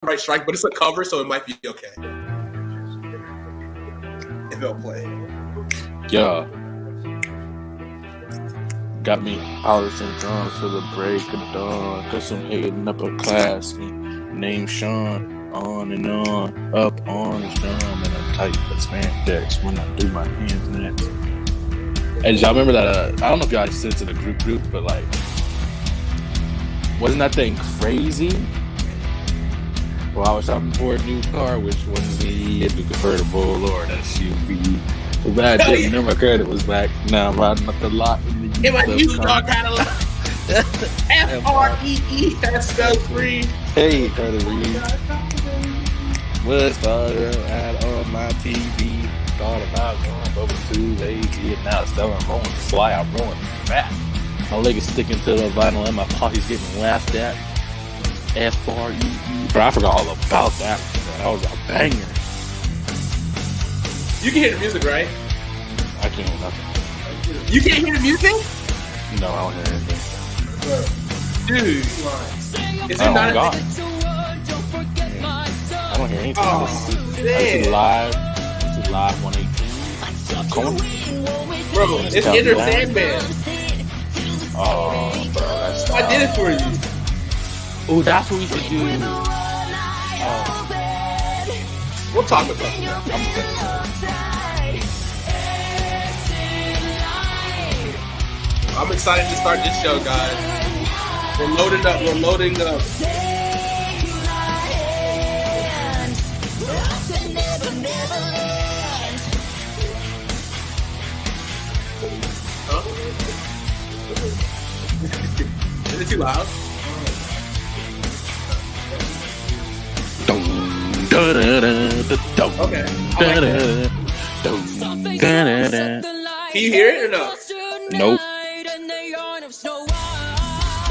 right strike, but it's a cover, so it might be okay. If it'll play. Yeah. Got me out of St. John's for the break of dawn. Cause I'm hating up a class. Name Sean. On and on. Up on his drum. And I type the spandex when I do my hands next. And y'all remember that? I don't know if y'all sent it to the group, but like, wasn't that thing crazy? Well, I was shopping for a new car, which was the convertible or an SUV. Too bad I didn't know my credit was back. Now I'm riding up the lot in the in my used car Cadillac. FREE, that's so free. Hey, Carter Reed. Was started out on my TV. Thought about going over too lazy, and now it's still I'm rolling fly. I'm rolling fat. My leg is sticking to the vinyl, and my pocket's getting laughed at. FREE. But I forgot all about that. That was a banger. You can hear the music, right? I can't hear nothing. You can't hear the music? No, I don't hear anything. Dude, is it Oh not? God. I don't hear anything. Oh, This is live. This is live 118. Cool. Bro, it's Enter Sandman. Oh, bro, that's I did it for you. Oh, that's what we should do. We'll talk about that. I'm excited to start this show, guys. We're loading up. We're loading up. Huh? Is it too loud? Okay. Can you hear it or no? Nope.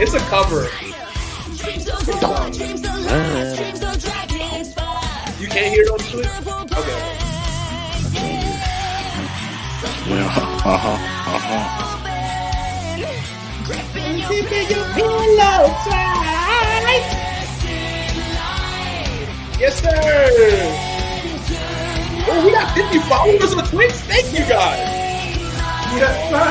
It's a cover. You can't hear it on the Twitch? Okay. Yes, sir. Oh, we got 50 followers on Twitch. Thank you, guys. Yes, sir.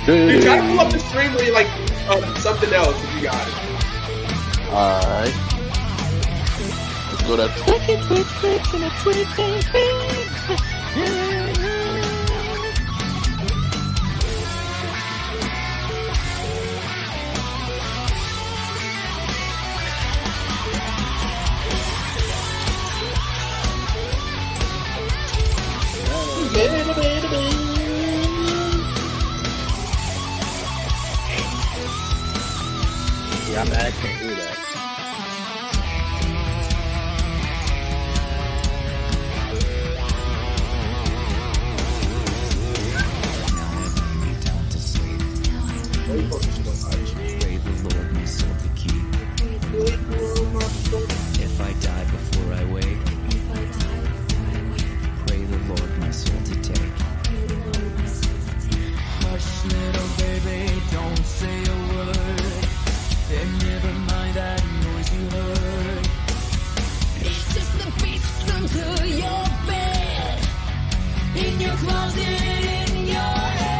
Dude, try to pull up the stream where you like something else if you got it. Alright. Let's go to Yeah, I'm mad I can't do that. Pray the Lord my soul to keep. If I die before I wake, pray the Lord my soul to take. Hush, little baby, don't say a word. And never mind that noise you heard. It's just the beats under your bed, in your closet, in your head.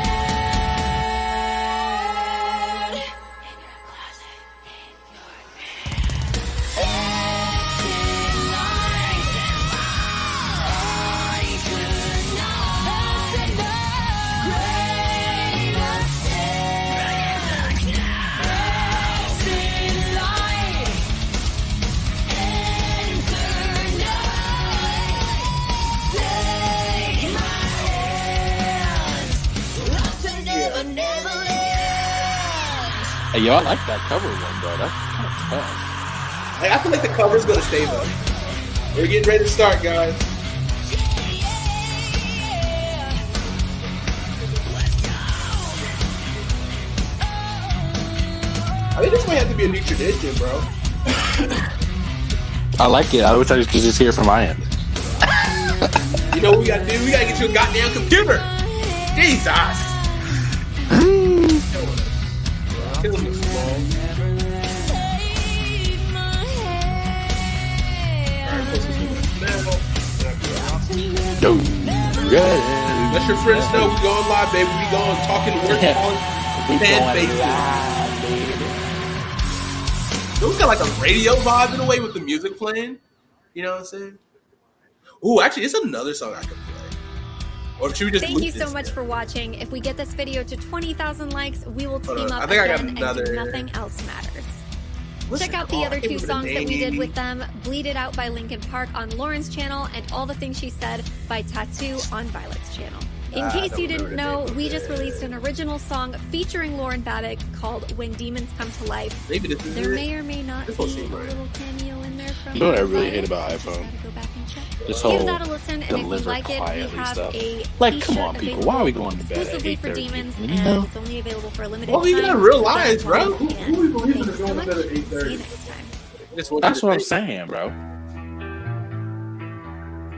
Hey, yo, I like that cover one, bro. That's kind of tough. Like, I feel like the cover's gonna stay though. We're getting ready to start, guys. I think this might have to be a new tradition, bro. I like it. I wish I could just hear it from my end. You know what we gotta do? We gotta get you a goddamn computer. Jesus. let your friends know we going live, baby. We going talking work on Fanbases. We got like a radio vibe in a way with the music playing. You know what I'm saying? Ooh, actually, it's another song I can play. Or should we just Thank you so much for watching. If we get this video to 20,000 likes, we will team up again and do Nothing Else Matters. Check out the other two songs that we did with them, Bleed It Out by Linkin Park on Lauren's channel, and All the Things She Said by Tattoo on Violet's channel. In case you didn't know, we just released an original song featuring Lauren Babick called When Demons Come to Life. Maybe this is There may or may not be a little cameo in there from You know what I really hate about iPhone? Go back and check. This whole Give that a listen, and if you deliver like it, we quietly have stuff. a Like, come t-shirt on, people. available Why are we going to bed at exclusively for 8:30? demons, You and know? it's only available for a limited Well, we time. got real So lives, bro. that's why we Who we believe Thank is you so going to bed much. at See you 8:30? next time. That's what I'm saying, bro.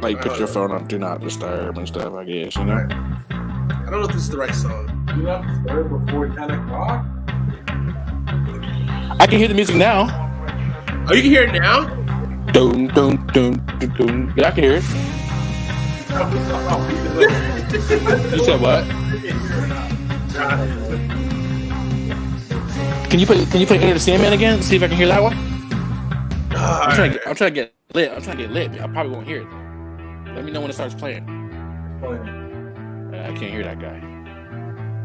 Like, put your phone on Do Not Disturb and stuff, I guess, you know? I don't know if this is the right song. Do not disturb before 10 o'clock? I can hear the music now. Oh, you can hear it now? Dun, dun, dun, dun, dun. Yeah, I can hear it. You said what? Can you play Enter the Sandman again? See if I can hear that one. I'm trying to get lit. I probably won't hear it. Let me know when it starts playing. I can't hear that guy.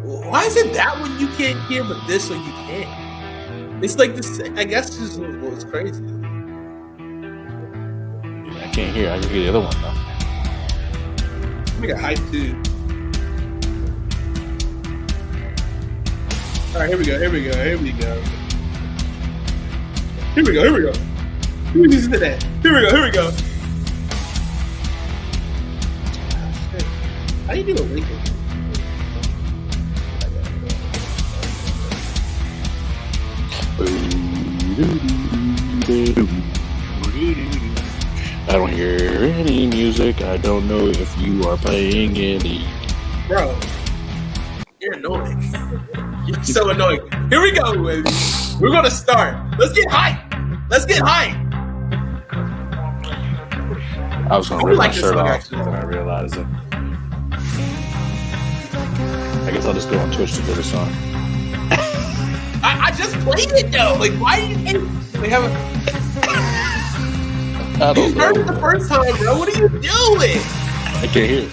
Why is it that one you can't hear, but this one you can? It's like this. I guess this is what's crazy. I can't hear. I can hear the other one though. We got hype too. All right, here we go. Here we go. Here we go. Here we go. Here we go. Who is that? Here we go. Here we go. How do you do a Lincoln? I don't hear any music. I don't know if you are playing any. Bro, you're annoying. You're so annoying. Here we go, baby. We're gonna start. Let's get hype. Let's get hype. I was gonna rip my shirt off, and I realized it. I guess I'll just go on Twitch to play the song. I just played it though. Like, why do you think we haven't? You heard it the first time, bro. What are you doing? I can't hear it.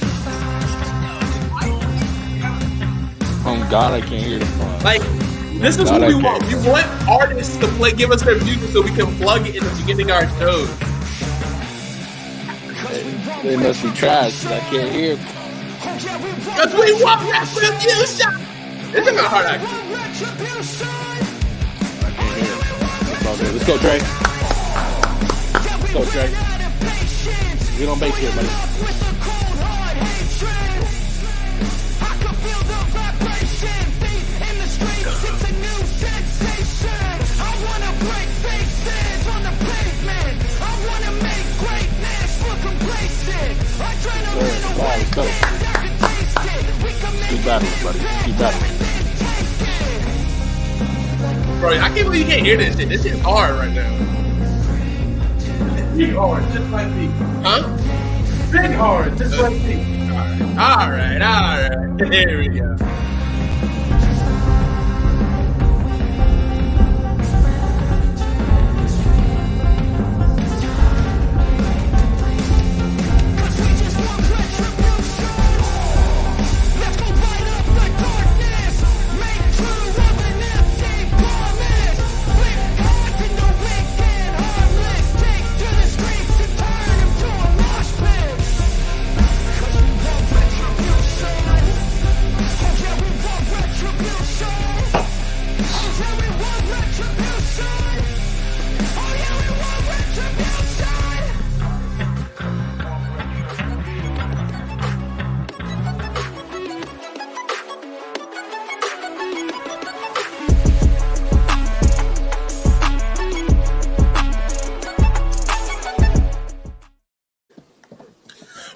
Oh God, I can't hear it. Like, this is what we want. We want artists to give us their music so we can plug it in the beginning of our shows. They must be trash. I can't hear it. Because we want retribution. It's not hard actually. Let's go, Trey. Let's go, Trey. We don't bake here, buddy. Let's go. Keep battling, buddy. Keep battling. Bro, I can't believe you can't hear this shit. This shit's hard right now. Big hard, just like me. Huh? Big hard, just like me. Alright. Here we go.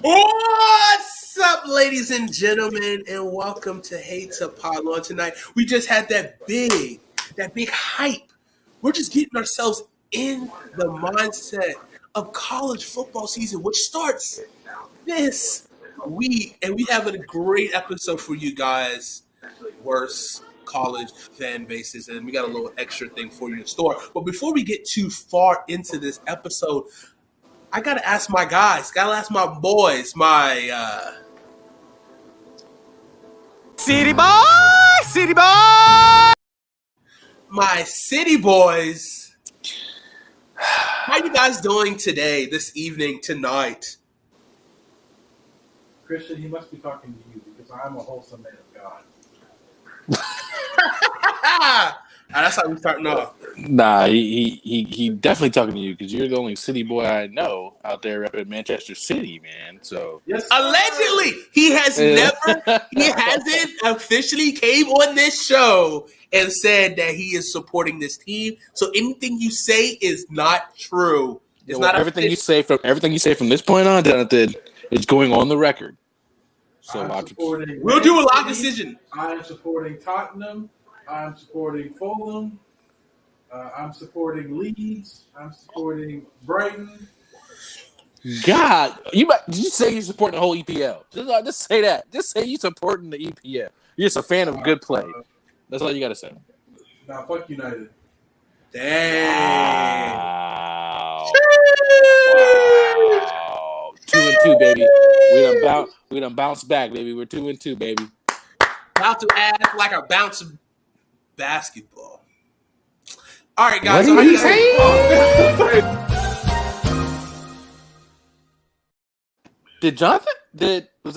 What's up, ladies and gentlemen, and welcome to Hate to Pile On tonight. We just had that big hype. We're just getting ourselves in the mindset of college football season, which starts this we have a great episode for you guys. Worst college fan bases, and we got a little extra thing for you in store. But before we get too far into this episode, I gotta ask my guys, gotta ask my boys, my City boy, my city boys. How you guys doing today, this evening, tonight? Christian, he must be talking to you because I'm a wholesome man of God. That's how we starting off. Nah, he definitely talking to you because you're the only city boy I know out there up in Manchester City, man. So Yes, allegedly, he hasn't officially came on this show and said that he is supporting this team. So anything you say is not true. It's not everything you say from this point on, Jonathan, is going on the record. So we'll do a live decision. I am supporting Tottenham. I'm supporting Fulham. I'm supporting Leeds. I'm supporting Brighton. God, did you say you're supporting the whole EPL? Just say that. Just say you're supporting the EPL. You're just a fan of good play. That's all you got to say. Nah, fuck United. Dang. Wow. 2-2, baby. We done bounced back, baby. We're 2-2, baby. About to act like a bounce of basketball. All right, guys. What are you saying? Was that Jonathan? Was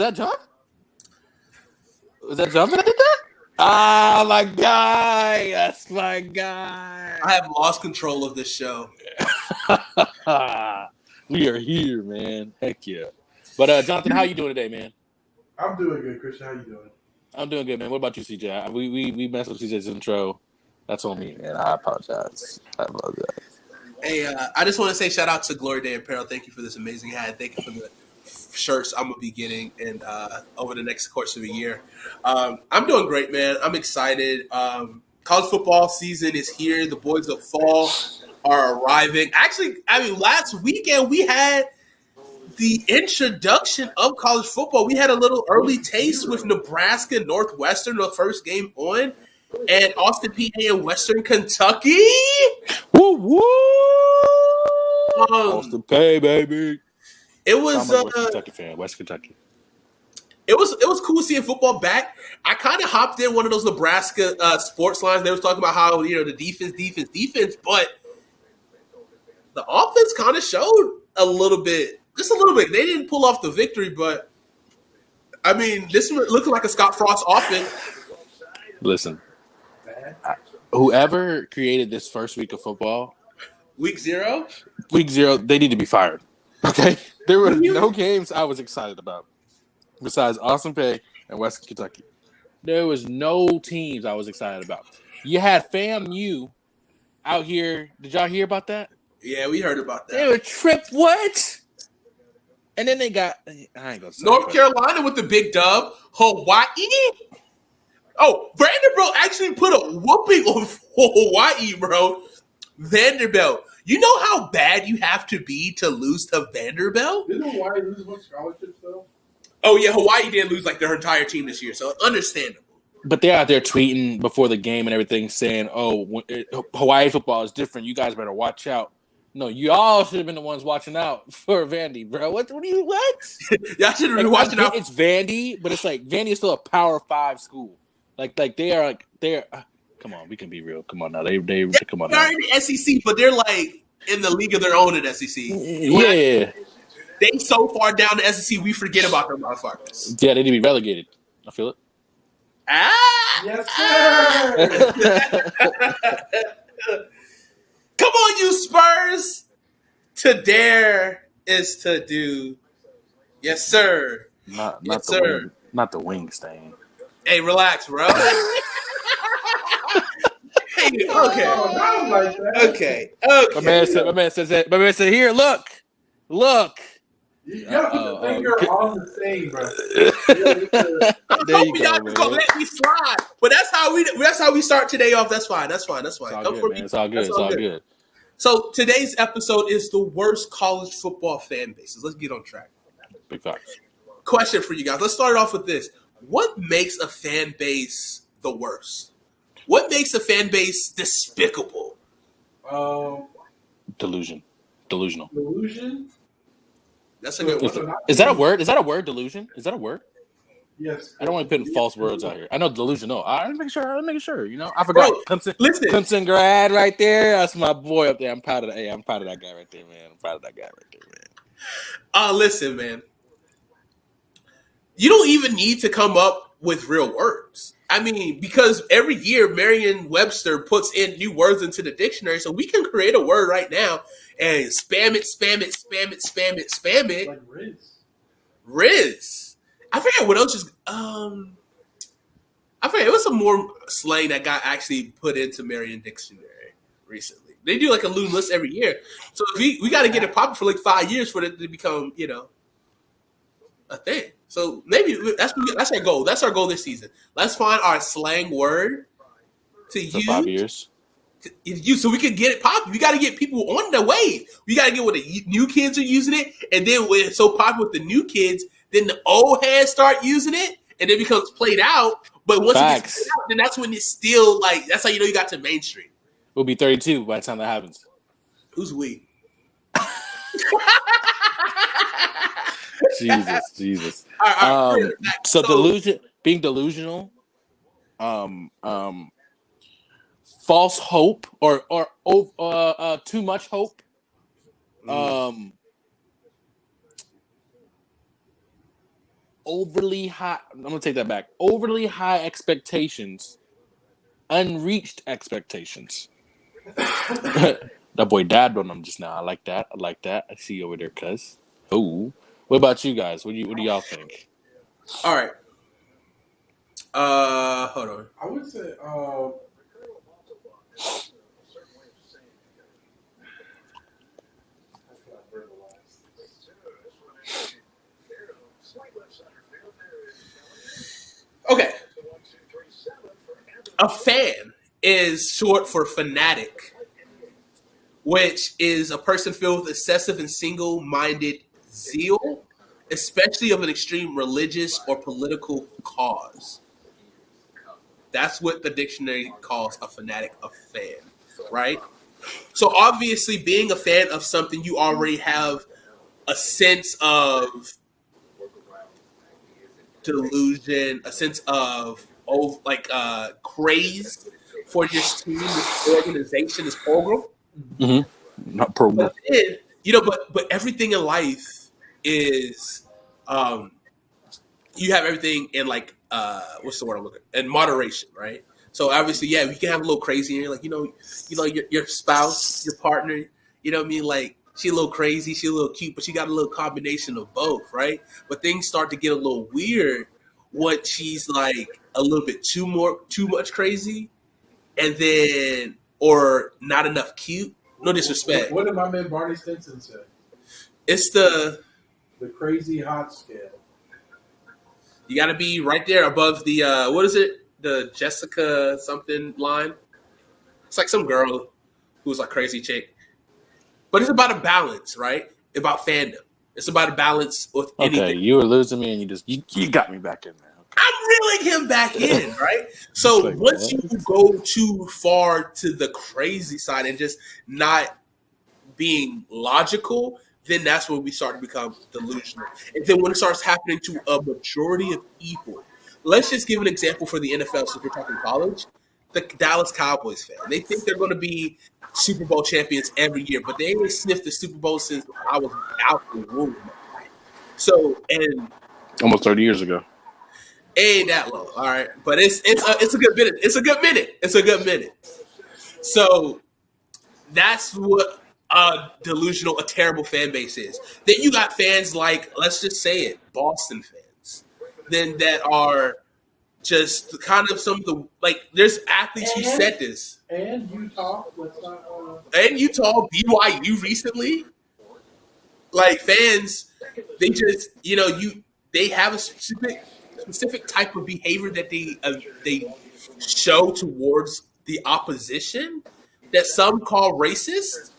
that Jonathan that did that? Ah, my guy. That's my guy. I have lost control of this show. We are here, man. Heck yeah. But Jonathan, how you doing today, man? I'm doing good, Christian. How you doing? I'm doing good, man. What about you, CJ? We messed with CJ's intro. That's on me, man. I apologize. Hey, I just want to say shout out to Glory Day Apparel. Thank you for this amazing hat. Thank you for the shirts I'm gonna be getting and over the next course of a year. I'm doing great, man. I'm excited. College football season is here. The boys of fall are arriving. Actually, last weekend we had the introduction of college football. We had a little early taste with Nebraska Northwestern, the first game on, and Austin PA and Western Kentucky. Woo woo! Austin PA, baby. It was I'm a West Kentucky fan. West Kentucky. It was cool seeing football back. I kind of hopped in one of those Nebraska sports lines. They was talking about how the defense, but the offense kind of showed a little bit. Just a little bit. They didn't pull off the victory, but this looked like a Scott Frost offense. Listen, whoever created this first week of football, week zero, they need to be fired. Okay, there were no games I was excited about besides Austin Peay and West Kentucky. There was no teams I was excited about. You had FAMU out here. Did y'all hear about that? Yeah, we heard about that. They were tripped. What? And then they got I ain't gonna say North Carolina with the big dub. Hawaii. Oh, Vanderbilt actually put a whooping on Hawaii, bro. Vanderbilt. You know how bad you have to be to lose to Vanderbilt? Didn't Hawaii lose a bunch of scholarships, though? Oh, yeah, Hawaii did lose their entire team this year, so understandable. But they're out there tweeting before the game and everything saying, Hawaii football is different. You guys better watch out. No, you all should have been the ones watching out for Vandy, bro. What? Y'all should have been watching out. It's Vandy, but it's like Vandy is still a Power 5 school. Like they're. Come on, we can be real. Come on now, they come on. They're in the SEC, but they're like in the league of their own in SEC. Yeah, they so far down the SEC, we forget about them motherfuckers. Yeah, they need to be relegated. I feel it. Yes, sir. Come on, you Spurs. To dare is to do. Yes, sir. Not the wing stain. Hey, relax, bro. Okay. My man said, here, look. You gotta put the finger on the thing, bro. I'm hoping y'all gonna let me slide, but that's how we start today off. That's fine. It's all good. So today's episode is the worst college football fan bases. Let's get on track. Big facts. question for you guys. Let's start off with this. What makes a fan base the worst? What makes a fan base despicable? Delusional. Delusion? That's a good one. Is that a word? Is that a word? Delusion? Is that a word? Yes. I don't want to put false words out here. I know delusional. I'm making sure. You know, I forgot. Bro, Clemson grad right there. That's my boy up there. I'm proud of that. Hey, I'm proud of that guy right there, man. Listen, man. You don't even need to come up with real words. I mean, because every year Merriam-Webster puts in new words into the dictionary, so we can create a word right now and spam it. Like Riz. I forget what else is. I forget. It was some more slang that got actually put into Merriam Dictionary recently. They do like a loon list every year, so we got to get it popping for like 5 years for it to become, a thing. So maybe that's our goal. That's our goal this season. Let's find our slang word to use. For 5 years. So we can get it popping. We got to get people on the wave. We got to get where the new kids are using it, and then when it's so popular with the new kids, then the old heads start using it, and it becomes played out. But once it gets played out, then that's when it's still like, that's how you know you got to mainstream. We'll be 32 by the time that happens. Who's we? Jesus. All right, so being delusional, false hope or too much hope, overly high. I'm gonna take that back. Overly high expectations, unreached expectations. That boy dabbed on them just now. I like that. I see you over there, cuz. Oh. What about you guys? What do y'all think? All right. Hold on. I would say okay. A fan is short for fanatic, which is a person filled with excessive and single-minded zeal, especially of an extreme religious or political cause. That's what the dictionary calls a fanatic, a fan, right? So obviously, being a fan of something, you already have a sense of delusion, a sense of craze for your team, this organization, this program. Mm-hmm. Not program. But then, but everything in life is, you have everything in like, what's the word I'm looking at? In moderation, right? So obviously, yeah, we can have a little crazy here, like your spouse, your partner, you know what I mean? Like, she a little crazy, she a little cute, but she got a little combination of both, right? But things start to get a little weird once she's like a little bit too much crazy, and then or not enough cute. No disrespect. What did my man Barney Stinson say? It's the crazy hot scale. You got to be right there above the what is it? The Jessica something line. It's like some girl who's like crazy chick, but it's about a balance, right? About fandom. It's about a balance with anything. Okay, you were losing me, and you got me back in there. Okay. I'm reeling him back in, right? So once you go too far to the crazy side and just not being logical, then that's when we start to become delusional. And then when it starts happening to a majority of people, let's just give an example for the NFL since we're talking college. The Dallas Cowboys fan, they think they're going to be Super Bowl champions every year, but they ain't sniffed the Super Bowl since I was out the womb. So, and almost 30 years ago. Ain't that long, all right? But it's a good minute. It's a good minute. So that's what a terrible fan base is. Then you got fans like, let's just say it, Boston fans. Then that are just kind of some of the, like, there's athletes who said this. And Utah. And Utah, BYU recently. Like, fans, they just, they have a specific type of behavior that they show towards the opposition that some call racist.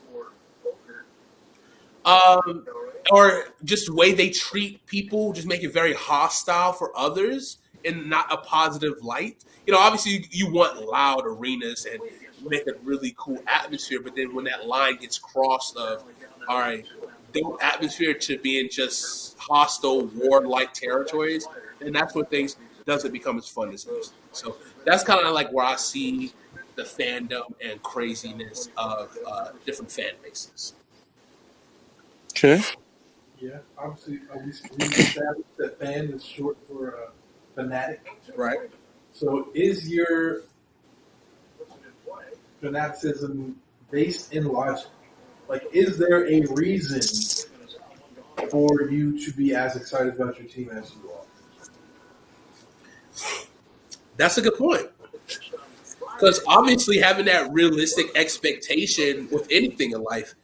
or just the way they treat people, just make it very hostile for others and not a positive light. Obviously you want loud arenas and make a really cool atmosphere, but then when that line gets crossed of, all right, dope atmosphere to being just hostile, war-like territories, and that's when things doesn't become as fun as it used to be. So that's kind of like where I see the fandom and craziness of different fan bases. Okay. Yeah, obviously, we established that fan is short for fanatic. Right. So is your fanaticism based in logic? Like, is there a reason for you to be as excited about your team as you are? That's a good point. Because obviously having that realistic expectation with anything in life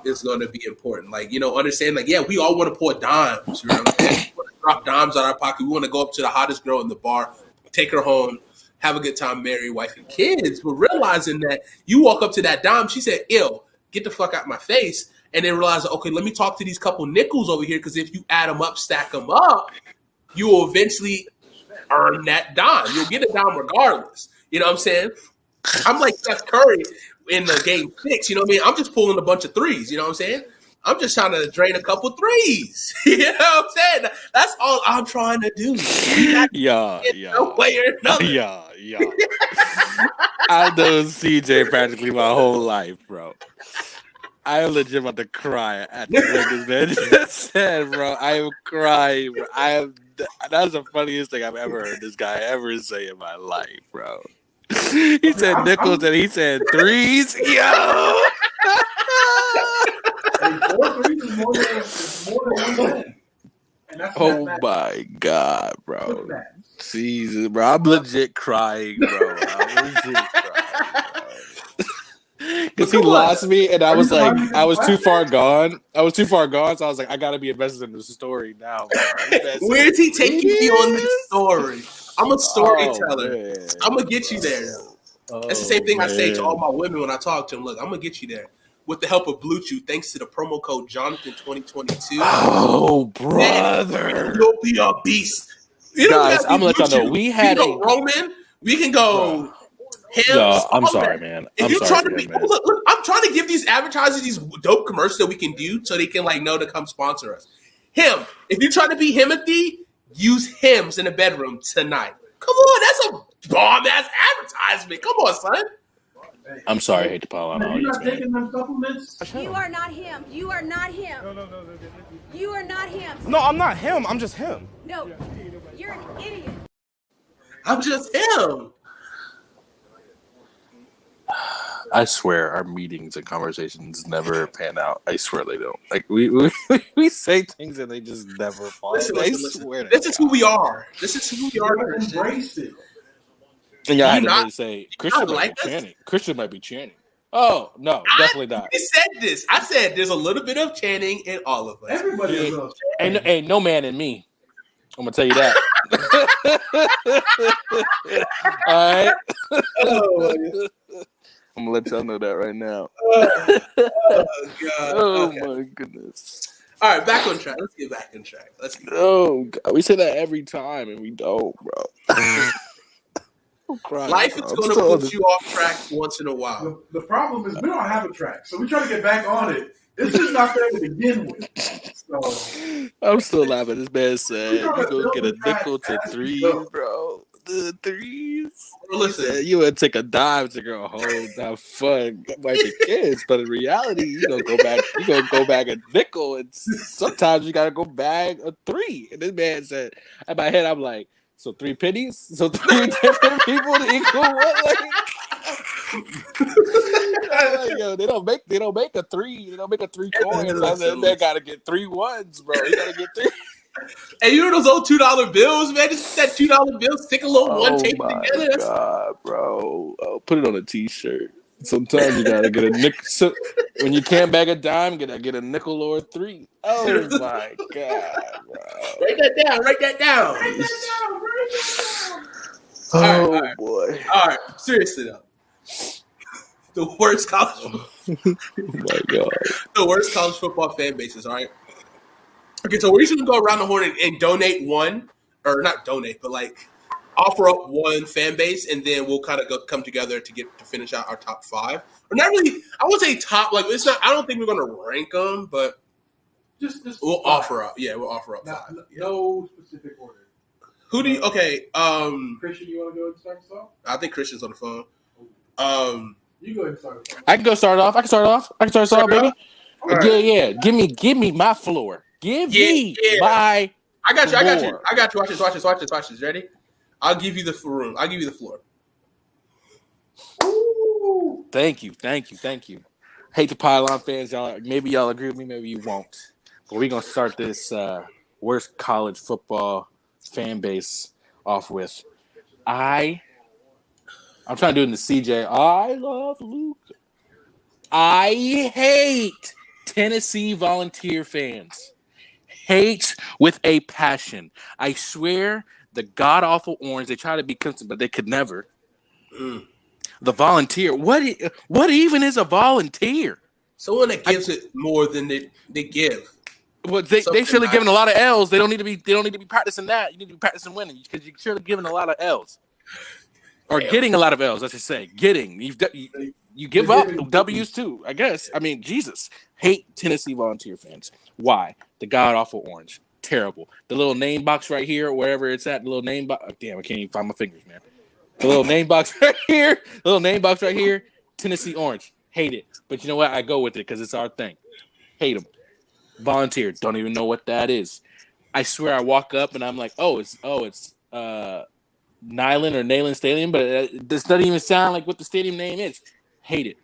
is going to be important. Like, understand, like, yeah, we all want to pour dimes. We want to drop dimes out of our pocket. We want to go up to the hottest girl in the bar, take her home, have a good time, marry, wife, and kids. But realizing that you walk up to that dime, she said, "Ew, get the fuck out my face." And then realize, okay, let me talk to these couple nickels over here, because if you add them up, stack them up, you will eventually earn that dime. You'll get a dime regardless. You know what I'm saying? I'm like Steph Curry in the game 6. You know what I mean? I'm just pulling a bunch of threes. You know what I'm saying? I'm just trying to drain a couple threes. You know what I'm saying? That's all I'm trying to do. Yeah. No way or another. Yeah. I've known CJ practically my whole life, bro. I am legit about to cry at the thing this man just said, bro. I am crying, bro. That's the funniest thing I've ever heard this guy ever say in my life, bro. He said nickels and he said threes. Yo! And 4 threes is more than 1 win. And that's my God, bro. Jesus, bro. I'm legit crying, bro. Because he lost me, and I was like, I was too far gone. So I was like, I gotta be invested in the story now. Where is he taking you on this story? I'm a storyteller. I'm gonna get you there. That's the same thing I say to all my women when I talk to them. Look, I'm gonna get you there with the help of Bluetooth, thanks to the promo code Jonathan 2022. Oh, brother, you'll be a beast. Guys, I'm gonna let y'all know we had a Roman. We can go. No, I'm sorry, man. If you're trying to be, look, I'm trying to give these advertisers these dope commercials that we can do so they can know to come sponsor us. Him, if you're trying to be Himothy, use Hims in the bedroom tonight. Come on, that's a bomb ass advertisement. Come on, son. I'm sorry, I hate to pile on all you. You're not taking them supplements. You are not him. You are not him. No. You are not him. No, I'm not him. I'm just him. No, you're an idiot. I'm just him. I swear our meetings and conversations never pan out. I swear they don't. Like we say things and they just never fall. Listen. Swear this is who we are. This is who we are. Embrace it. And y'all had to really say Christian might be chanting. Christian might be chanting. Oh no, definitely not. I said this. I said there's a little bit of chanting in all of us. Everybody loves chanting. Ain't no man in me. I'm gonna tell you that. All right. I'm gonna let y'all know that right now. Oh God! Oh my goodness! All right, back on track. Let's get back on track. Oh God, we say that every time and we don't, bro. Crying, life is going to put you off track once in a while. The problem is we don't have a track, so we try to get back on it. It's just not there to begin with. So, I'm still laughing. This man said you go get a nickel to threes, bro. The threes. Listen, you would take a dive to go home, have fun, wife and kids. But in reality, you gonna go back. You gonna go back a nickel, and sometimes you gotta go bag a three. And this man said, in my head, I'm like, so 3 pennies, so 3 different people to equal what? Like, yo, they don't make a 3. They don't make a 3 coins. They gotta get 3 ones, bro. You gotta get 3. Hey, you know those old $2 bills, man? Just that $2 bill, stick a little one tape together. Oh, God, bro. Put it on a T-shirt. Sometimes you gotta get a nickel. So when you can't bag a dime, get a nickel or a 3. Oh my God, bro. Write that down. Oh all right. Boy. All right. Seriously though. The worst college Oh my God. The worst college football fan bases, all right? Okay, so we're just gonna go around the horn and donate one, or not donate, but like offer up one fan base, and then we'll kind of come together to finish out our top 5. Or not really. I would say top. Like it's not. I don't think we're gonna rank them, but just we'll 5. offer up. Yeah, we'll offer up 5. No specific order. Who do you? Okay. Christian, you want to go and start us off? I think Christian's on the phone. You go ahead and start us off. I can start off, baby. Right. Yeah. Give me my floor. Give me my. I got you. Watch this. Ready? I'll give you the room. I'll give you the floor. Ooh. Thank you. Hate to pile on, fans. Maybe y'all agree with me, maybe you won't. But we're gonna start this worst college football fan base off with. I'm trying to do it in the CJ. I love Luke. I hate Tennessee Volunteer fans. Hate with a passion. I swear, the god-awful Orange, they try to be consistent, but they could never. The Volunteer. What even is a volunteer? Someone that gives it more than they give. Well, they should have given a lot of L's. They don't need to be practicing that. You need to be practicing winning because you should have given a lot of L's. Or getting a lot of L's, I should say. You give up W's too, I guess. I mean, Jesus. Hate Tennessee Volunteer fans. Why? The god-awful Orange. Terrible. The little name box right here, wherever it's at, the little name box. Oh, damn, I can't even find my fingers, man. The little name box right here. Tennessee Orange. Hate it. But you know what? I go with it because it's our thing. Hate them. Volunteer. Don't even know what that is. I swear I walk up and I'm like, it's Neyland or Neyland Stadium, but this doesn't even sound like what the stadium name is. Hate it.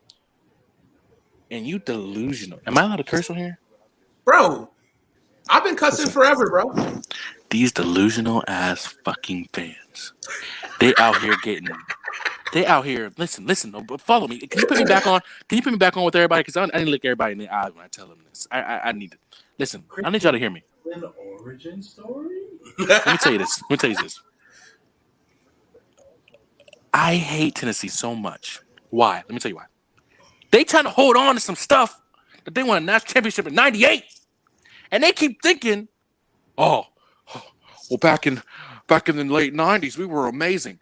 And you delusional. Am I allowed to curse on here? Bro, I've been cussing forever, bro. These delusional ass fucking fans. They out here. Listen. No, but follow me. Can you put me back on? With everybody? Because I need to look everybody in the eye when I tell them this. I need to listen. I need y'all to hear me. An origin story? Let me tell you this. I hate Tennessee so much. Why? Let me tell you why. They trying to hold on to some stuff that they won a national championship in '98, and they keep thinking, well, back in the late '90s, we were amazing.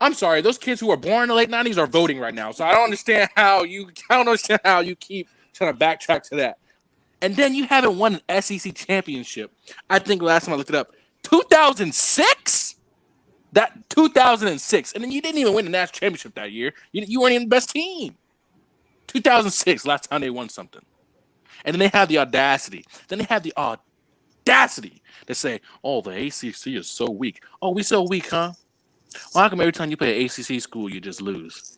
I'm sorry, those kids who are born in the late '90s are voting right now, so I don't understand how you keep trying to backtrack to that. And then you haven't won an SEC championship. I think last time I looked it up, 2006. That 2006, and then you didn't even win the national championship that year. You weren't even the best team. 2006, last time they won something, and then they have the audacity. To say, "Oh, the ACC is so weak." Oh, we so weak, huh? Well, how come every time you play an ACC school, you just lose?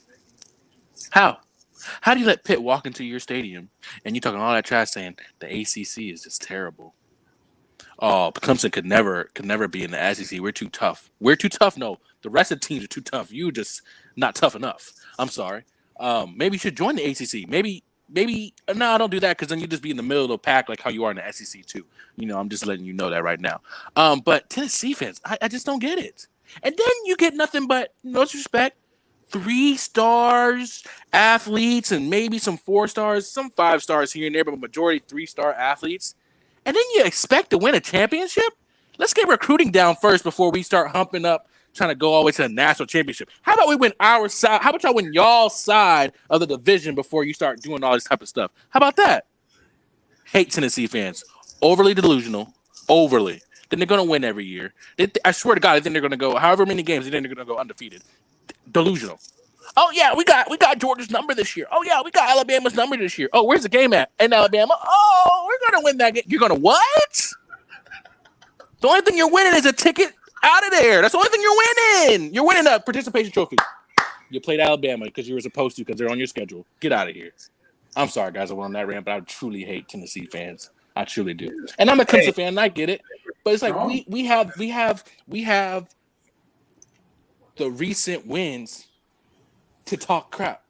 How? How do you let Pitt walk into your stadium and you talking all that trash saying the ACC is just terrible? Oh, Clemson could never be in the SEC. We're too tough. No, the rest of the teams are too tough. You just not tough enough. I'm sorry. Maybe you should join the ACC. Maybe. No, don't do that because then you just be in the middle of the pack like how you are in the SEC too. I'm just letting you know that right now. But Tennessee fans, I just don't get it. And then you get nothing but, no disrespect, 3 stars athletes and maybe some 4 stars, some 5 stars here and there, but majority 3-star athletes. And then you expect to win a championship? Let's get recruiting down first before we start humping up, trying to go all the way to the national championship. How about we win our side? How about y'all win y'all's side of the division before you start doing all this type of stuff? How about that? Hate Tennessee fans. Overly delusional. Overly. Then they're going to win every year. I swear to God, I think they're going to go however many games, they think they're going to go undefeated. Delusional. Oh, yeah, we got Georgia's number this year. Oh, yeah, we got Alabama's number this year. Oh, where's the game at? In Alabama. Oh, we're going to win that game. You're going to what? The only thing you're winning is a ticket out of there. That's the only thing you're winning. You're winning a participation trophy. You played Alabama because you were supposed to because they're on your schedule. Get out of here. I'm sorry, guys. I went on that rant, but I truly hate Tennessee fans. I truly do. And I'm a Clemson fan, and I get it. But it's like we have the recent wins to talk crap.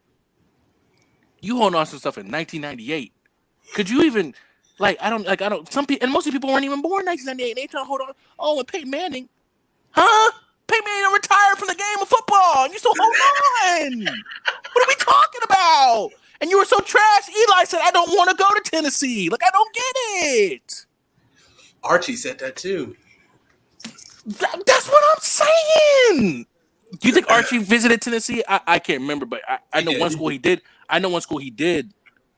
You hold on to stuff in 1998. Could you even some people, and most of the people weren't even born in 1998, and they trying to hold on. Oh, and Peyton Manning. Huh? Peyton Manning retired from the game of football, and you still hold on. What are we talking about? And you were so trash. Eli said, I don't want to go to Tennessee. Like, I don't get it. Archie said that too. That's what I'm saying. Do you think Archie visited Tennessee? I can't remember, but I know one school he did. I know one school he did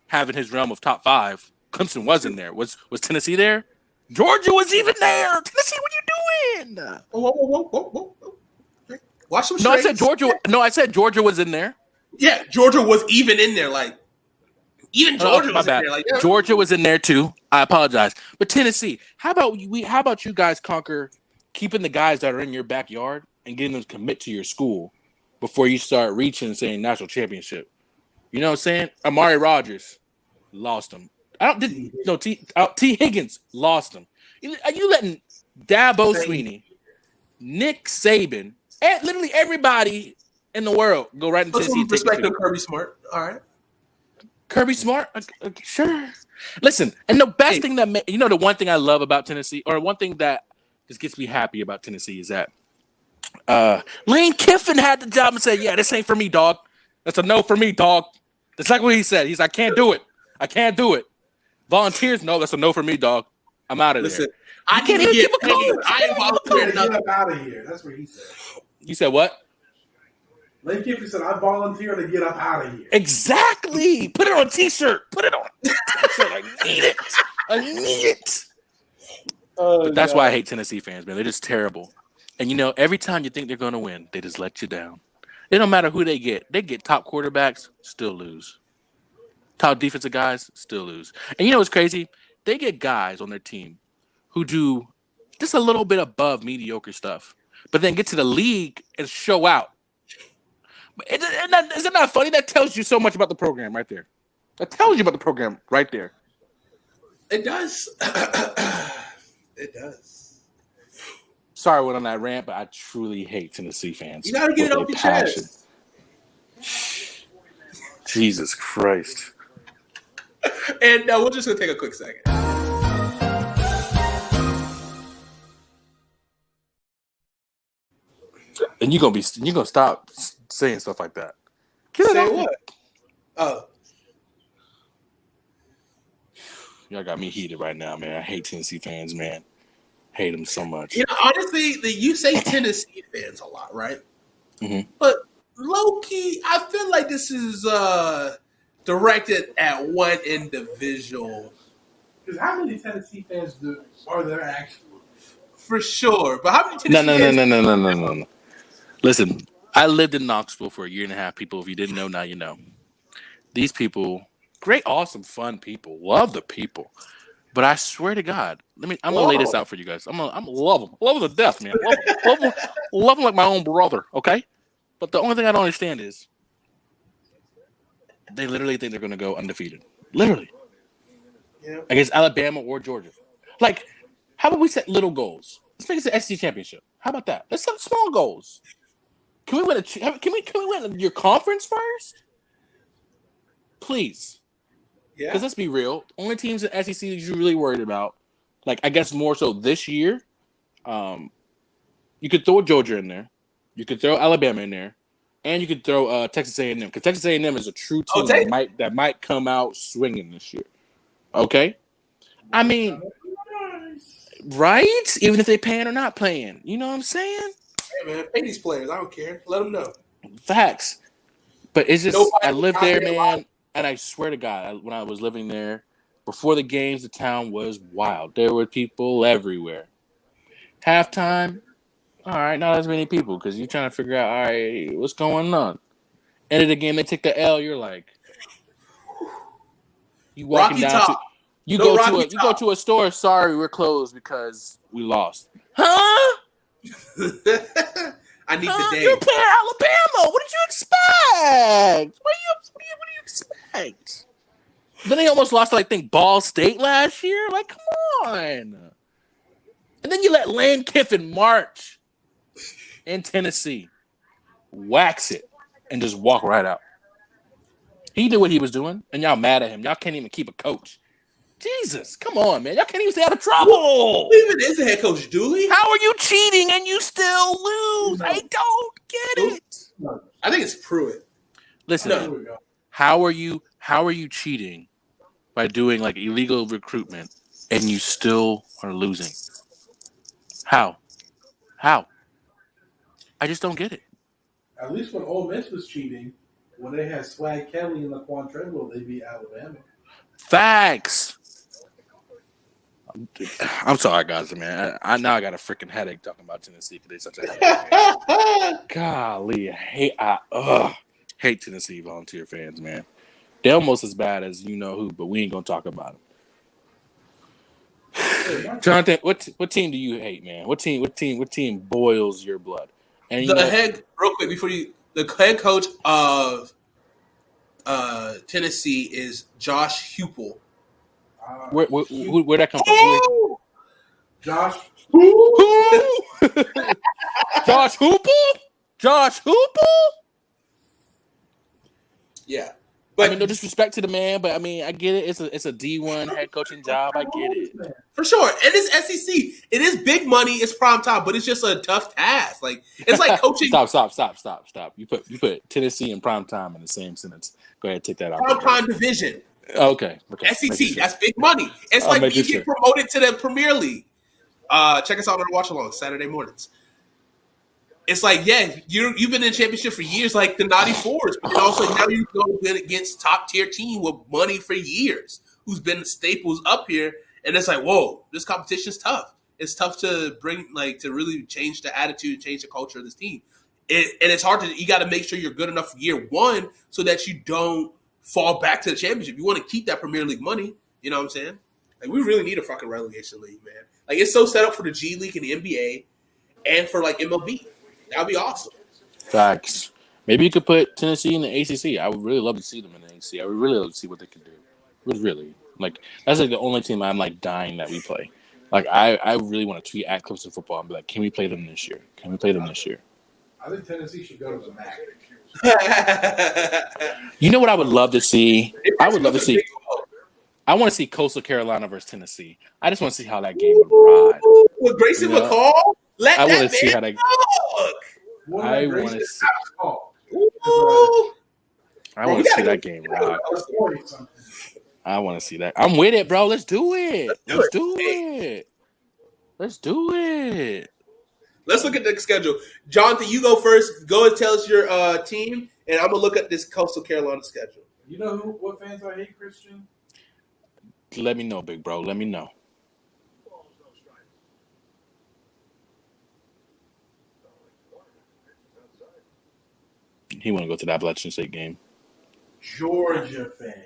have in his realm of top 5. Clemson was in there. Was Tennessee there? Georgia was even there. Tennessee, what are you doing? Whoa. Watch some No, I said Georgia. No, I said Georgia was in there. Yeah, Georgia was even in there. Like, even Georgia was in there. Like, yeah. Georgia was in there too. I apologize, but Tennessee. How about you guys conquer keeping the guys that are in your backyard and getting them to commit to your school before you start reaching and saying national championship? You know what I'm saying? Amari Rodgers lost him. T. Higgins lost him. Are you letting Dabo Swinney, Nick Saban, and literally everybody in the world go right into Tennessee? Respect to Kirby Smart. All right. Kirby Smart? Sure. Listen, and the best thing that the one thing I love about Tennessee, or one thing that just gets me happy about Tennessee is that Lane Kiffin had the job and said, yeah, this ain't for me, dog. That's a no for me, dog. That's like what he said. He's like, I can't do it. Volunteers, no, that's a no for me, dog. I'm out of there. I can't even give a code. I am volunteering to get up out of here. That's what he said. You said what? Lane Kiffin said, I volunteer to get up out of here. Exactly. Put it on a t-shirt. Put it on a t-shirt. I need it. But that's why I hate Tennessee fans, man. They're just terrible. And, every time you think they're going to win, they just let you down. It don't matter who they get. They get top quarterbacks, still lose. Top defensive guys, still lose. And you know what's crazy? They get guys on their team who do just a little bit above mediocre stuff, but then get to the league and show out. Is it not funny? That tells you so much about the program right there. That tells you about the program right there. It does. It does. Sorry I went on that rant, but I truly hate Tennessee fans. You got to get it off your chest. Jesus Christ. And we're just going to take a quick second. And you're gonna stop saying stuff like that. Say what? Oh. Y'all got me heated right now, man. I hate Tennessee fans, man. Hate them so much. Honestly, you say Tennessee fans a lot, right? Mm-hmm. But low-key, I feel like this is directed at one individual. Because how many Tennessee fans are there actually? For sure. But how many Tennessee fans? No. Listen, I lived in Knoxville for a year and a half, people. If you didn't know, now you know. These people, great, awesome, fun people. Love the people. But I swear to God, I'm going to lay this out for you guys. I'm gonna love them. Love them to death, man. Love them like my own brother, okay? But the only thing I don't understand is they literally think they're going to go undefeated. Literally. Yeah. Against Alabama or Georgia. Like, how about we set little goals? Let's make it an SEC championship. How about that? Let's set small goals. Can we win can we win your conference first? Please. Yeah. Because let's be real. Only teams in SEC that you're really worried about, like I guess more so this year, you could throw Georgia in there. You could throw Alabama in there. And you could throw Texas A&M. Because Texas A&M is a true team that might come out swinging this year. Okay? I mean, right? Even if they're paying or not playing. You know what I'm saying? Hey, man, pay these players. I don't care. Let them know. Facts. But it's just, I lived there, man. And I swear to God, when I was living there, before the games, the town was wild. There were people everywhere. Halftime, all right, not as many people because you're trying to figure out, all right, what's going on? End of the game, they take the L. You're like, you walking down to, you go to a store. Sorry, we're closed because we lost. Huh? I need the day. You're playing Alabama. What did you expect? What do you expect? Then they almost lost to, I think, Ball State last year. Like, come on. And then you let Lane Kiffin march in Tennessee, wax it, and just walk right out. He did what he was doing, and y'all mad at him. Y'all can't even keep a coach. Jesus, come on, man. Y'all can't even stay out of trouble. Who even is the head coach, Dooley? How are you cheating and you still lose? I don't get it. I think it's Pruitt. Listen, how are you cheating by doing like illegal recruitment and you still are losing. How? I just don't get it. At least when Ole Miss was cheating, when they had Swag Kelly and Laquan Treadwell, they beat Alabama. Facts. I'm sorry, guys, man. I now I got a freaking headache talking about Tennessee because they're such a headache. Golly, hate Tennessee Volunteer fans, man. They're almost as bad as you know who, but we ain't gonna talk about them. Jonathan, what team do you hate, man? What team boils your blood? And real quick before the head coach of Tennessee is Josh Heupel. Where'd that come from? Josh. Josh Heupel? Josh Heupel? Yeah. But I mean, no disrespect to the man, but I mean, I get it. It's a D1 head coaching job. I get it. For sure. And it's SEC. It is big money. It's prime time, but it's just a tough task. Like it's like coaching. Stop. You put Tennessee and prime time in the same sentence. Go ahead, take that out. Prime time division. Okay. SEC. Sure. That's big money. It's like you get promoted to the Premier League. Check us out on the watch along Saturday mornings. It's like, yeah, you've been in the championship for years, like the Naughty Fours, but also now you go against top tier team with money for years, who's been the staples up here, and it's like, whoa, this competition's tough. It's tough to bring, like, to really change the attitude, change the culture of this team, and it's hard to. You got to make sure you're good enough year one so that you don't fall back to the championship. You want to keep that Premier League money. You know what I'm saying? Like, we really need a fucking relegation league, man. Like, it's so set up for the G League and the NBA, and for like MLB. That would be awesome. Facts. Maybe you could put Tennessee in the ACC. I would really love to see them in the ACC. I would really love to see what they could do. Really. Like, that's like the only team I'm like dying that we play. Like, I really want to tweet at Clemson football and be like, can we play them this year? I think Tennessee should go to the MAC. You know what I would love to see? I want to see Coastal Carolina versus Tennessee. I just want to see how that game would ride. With Grayson McCall? I want to see how that. I want to see. I want to see that game rock. I want to see that. I'm with it, bro. Let's do it. Let's do it. Let's look at the schedule. Jonathan, you go first. Go and tell us your team, and I'm gonna look at this Coastal Carolina schedule. You know what fans I hate, Christian? Let me know, big bro. Let me know. He want to go to the Appalachian State game. Georgia fans.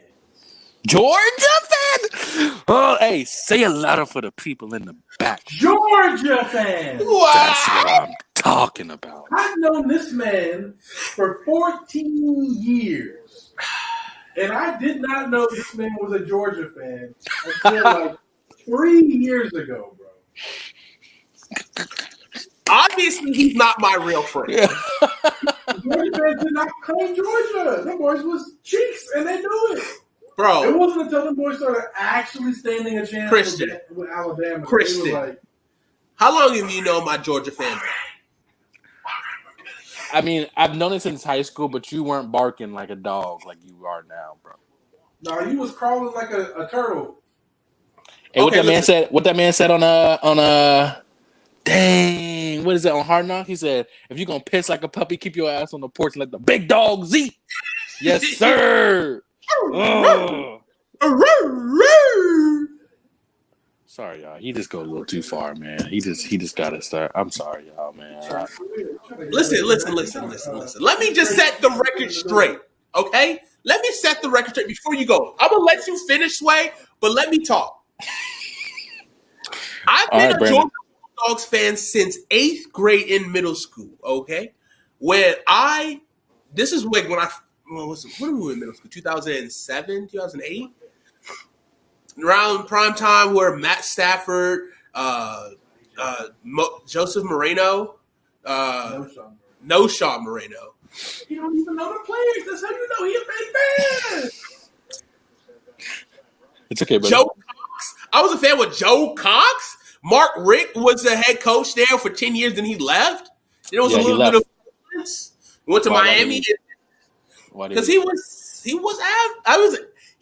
Oh, hey, say it louder for the people in the back. Georgia fans. Wow. That's what I'm talking about. I've known this man for 14 years, and I did not know this man was a Georgia fan until like 3 years ago, bro. Obviously, he's not my real friend. Georgia fans did not claim Georgia. Them boys was cheeks, and they knew it. Bro. It wasn't until them boys started actually standing a chance with Alabama. Christian. Like, how long have you known my Georgia fan? I mean, I've known it since high school, but you weren't barking like a dog like you are now, bro. No, you was crawling like a turtle. Hey, what that man said on dang, what is it on Hard Knock? He said, if you're gonna piss like a puppy, keep your ass on the porch and let the big dogs eat. Yes, sir. Oh. Sorry, y'all. He just go a little too far, man. He just gotta start. I'm sorry, y'all, man. Listen. Let me just set the record straight, okay? Let me set the record straight before you go. I'm gonna let you finish, Sway, but let me talk. I've been a Georgia Dogs fan since 8th grade in middle school, okay? This is when I what were we in middle school? 2007, 2008? Around prime time where Matt Stafford, Joseph Moreno, no Sean Moreno. You don't even know the players. That's how you know he a fake fan. It's okay, buddy. Joe Cox. I was a fan with Joe Cox. Mark Richt was the head coach there for 10 years, and he left. There was a little bit of went to Miami because he was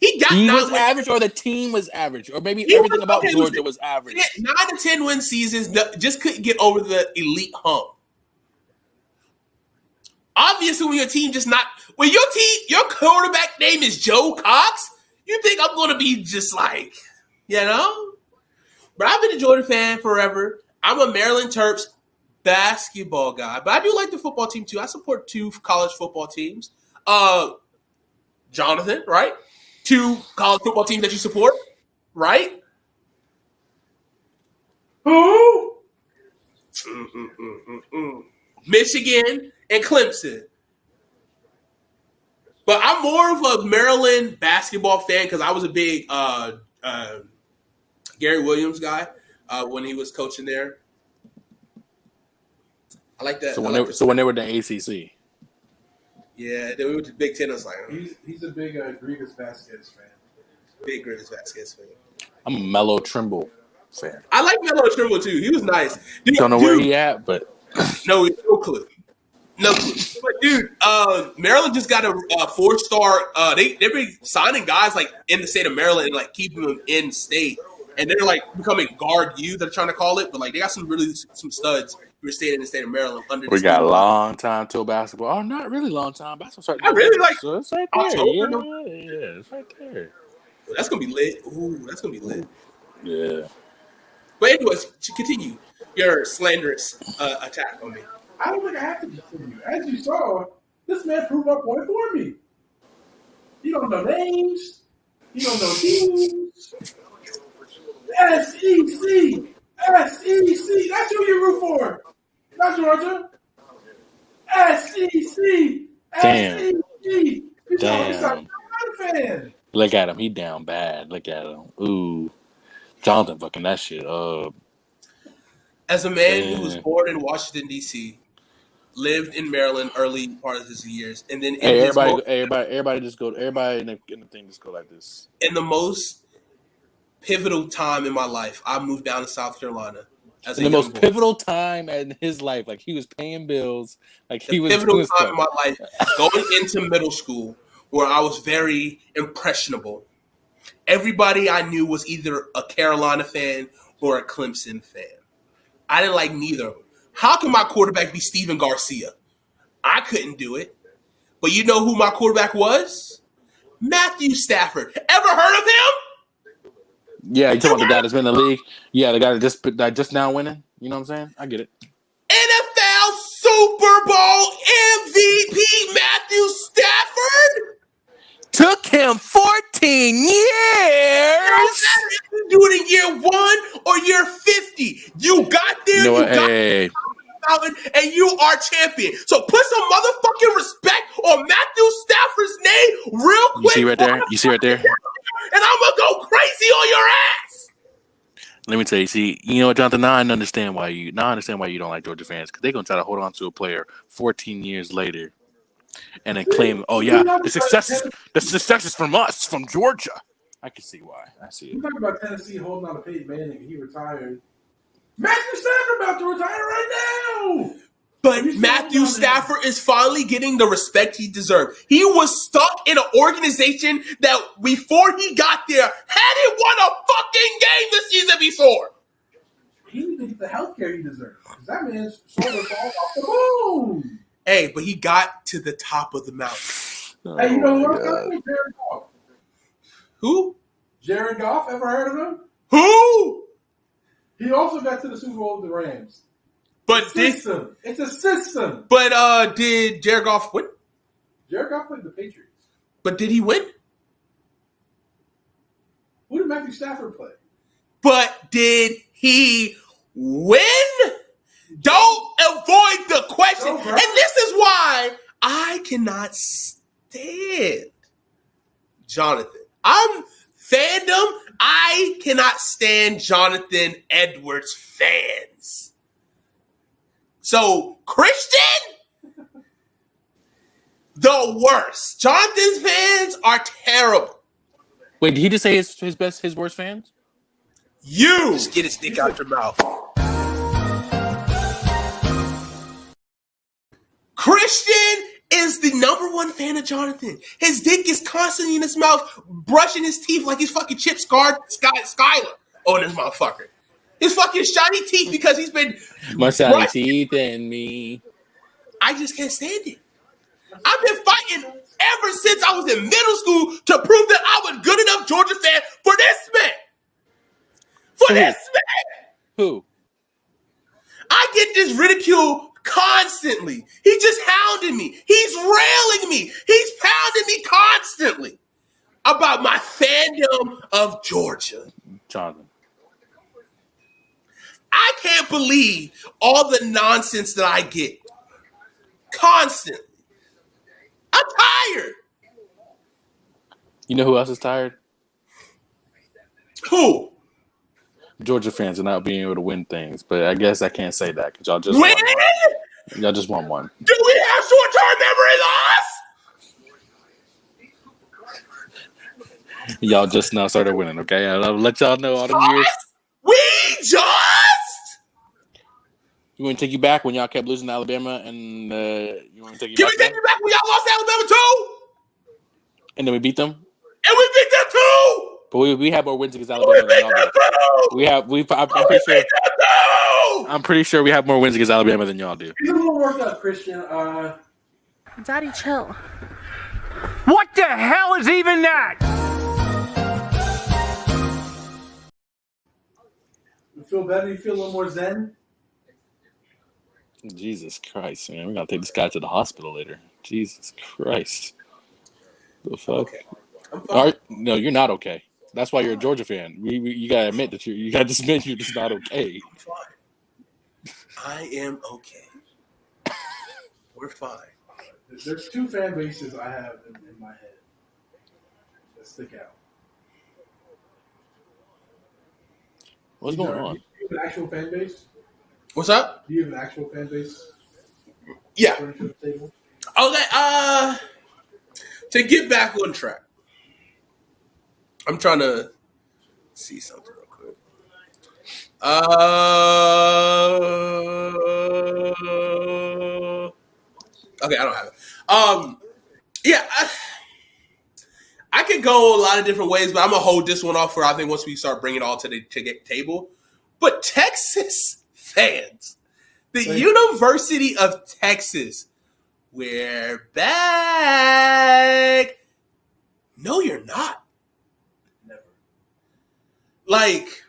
He was average, or the team was average, or maybe everything about Georgia was average. 9 to 10 win seasons, just couldn't get over the elite hump. Obviously, when your quarterback name is Joe Cox, you think I'm going to be just like, But I've been a Georgia fan forever. I'm a Maryland Terps basketball guy, but I do like the football team too. I support 2 college football teams. Jonathan, right? 2 college football teams that you support, right? Who? Michigan and Clemson. But I'm more of a Maryland basketball fan because I was a big Gary Williams guy when he was coaching there. I like that. So when they were in the ACC. Yeah, then we went to Big Ten. I was like, he's a big Grigas Vasquez fan. Big Grigas Vasquez fan. I'm a Melo Trimble fan. I like Melo Trimble too. He was nice. Don't know where he at, but no clue. But dude, Maryland just got a 4-star. They've been signing guys like in the state of Maryland and like keeping them in state, and they're like becoming guard youth. They're trying to call it, but like they got some studs who are staying in the state of Maryland. We got a long time till basketball. Oh, not really long time. Basketball. I really like. So it's right there. Yeah, it's right there. That's gonna be lit. Ooh, that's gonna be lit. Yeah. But anyways, to continue your slanderous attack on me. I don't think I have to continue. As you saw, this man proved my point for me. You don't know names. You don't know teams. SEC. That's who you root for. Not Georgia. SEC. Damn. SEC. Damn. Fan. Look at him. He down bad. Look at him. Ooh. Jonathan fucking that shit up. As a man who was born in Washington, D.C., lived in Maryland early part of his years, and then everybody just go. Everybody in the thing just go like this. In the most pivotal time in my life, I moved down to South Carolina. In the most pivotal time in his life, like he was paying bills, like he was pivotal time in my life, going into middle school, where I was very impressionable. Everybody I knew was either a Carolina fan or a Clemson fan. I didn't like neither of them. How can my quarterback be Steven Garcia? I couldn't do it. But you know who my quarterback was? Matthew Stafford. Ever heard of him? Yeah, you talking about the guy that's been in the league? Yeah, the guy that just now winning. You know what I'm saying? I get it. NFL Super Bowl MVP Matthew Stafford? Took him 14 years. You do it in year 1 or year 50. You got there. You know what? Mountain, and you are champion. So put some motherfucking respect on Matthew Stafford's name real quick. You see right there? And I'm going to go crazy on your ass. Let me tell you, you know what, Jonathan? Now I understand why you don't like Georgia fans, because they're going to try to hold on to a player 14 years later and then claim, oh, yeah, the success is from us, from Georgia. I can see why. I see it. You talking about Tennessee holding on to Peyton Manning and he retired. Matthew Stafford about to retire right now. But Matthew Stafford is finally getting the respect he deserved. He was stuck in an organization that before he got there hadn't won a fucking game the season before. He didn't get the health care he deserved. Because that man's shoulder falls off the moon. Hey, but he got to the top of the mountain. Hey, you know what? Jared Goff. Who? Jared Goff. Ever heard of him? Who? He also got to the Super Bowl with the Rams. But it's a system. But did Jared Goff win? Jared Goff played the Patriots. But did he win? Who did Matthew Stafford play? But did he win? Don't avoid the question. And this is why I cannot stand Jonathan. I'm fandom. I cannot stand Jonathan Edwards fans. So, Christian, the worst. Jonathan's fans are terrible. Wait, did he just say his worst fans? You just get his dick out your mouth. Christian is the number one fan of Jonathan. His dick is constantly in his mouth, brushing his teeth like he's fucking Chip Skyler on this motherfucker. His fucking shiny teeth because he's been my shiny teeth in me. I just can't stand it. I've been fighting ever since I was in middle school to prove that I was good enough Georgia fan for this man. For this man. Who? I get this ridicule constantly. He's just hounding me. He's railing me. He's pounding me constantly about my fandom of Georgia. Jonathan. I can't believe all the nonsense that I get constantly. I'm tired. You know who else is tired? Who? Georgia fans are not being able to win things, but I guess I can't say that because y'all just win. Y'all just won one. Do we have short-term memory loss? Y'all just now started winning, okay? I'll let y'all know all the years. We just. You want to take you back when y'all kept losing to Alabama, and you want to take you Can back? we take you back when y'all lost to Alabama too? And then we beat them. And we beat them too. But we have more wins against Alabama than y'all do. I'm pretty sure we have more wins against Alabama than y'all do. You don't work out, Christian. Daddy, chill. What the hell is even that? You feel better? You feel a little more zen? Jesus Christ, man. We're going to take this guy to the hospital later. Jesus Christ. The fuck? Okay. I'm fine. No, you're not okay. That's why you're a Georgia fan. You got to admit that you got to admit you're just not okay. I'm fine. I am okay. We're fine. There's two fan bases I have in my head that stick out. What's going on? Do you have an actual fan base? What's up? Do you have an actual fan base? Yeah. Okay. To get back on track, I'm trying to see something real quick. Okay, I don't have it. Yeah, I could go a lot of different ways, but I'm gonna hold this one off for I think once we start bringing it all to the table. But Texas fans, the University of Texas, we're back. No, you're not. Never. Like,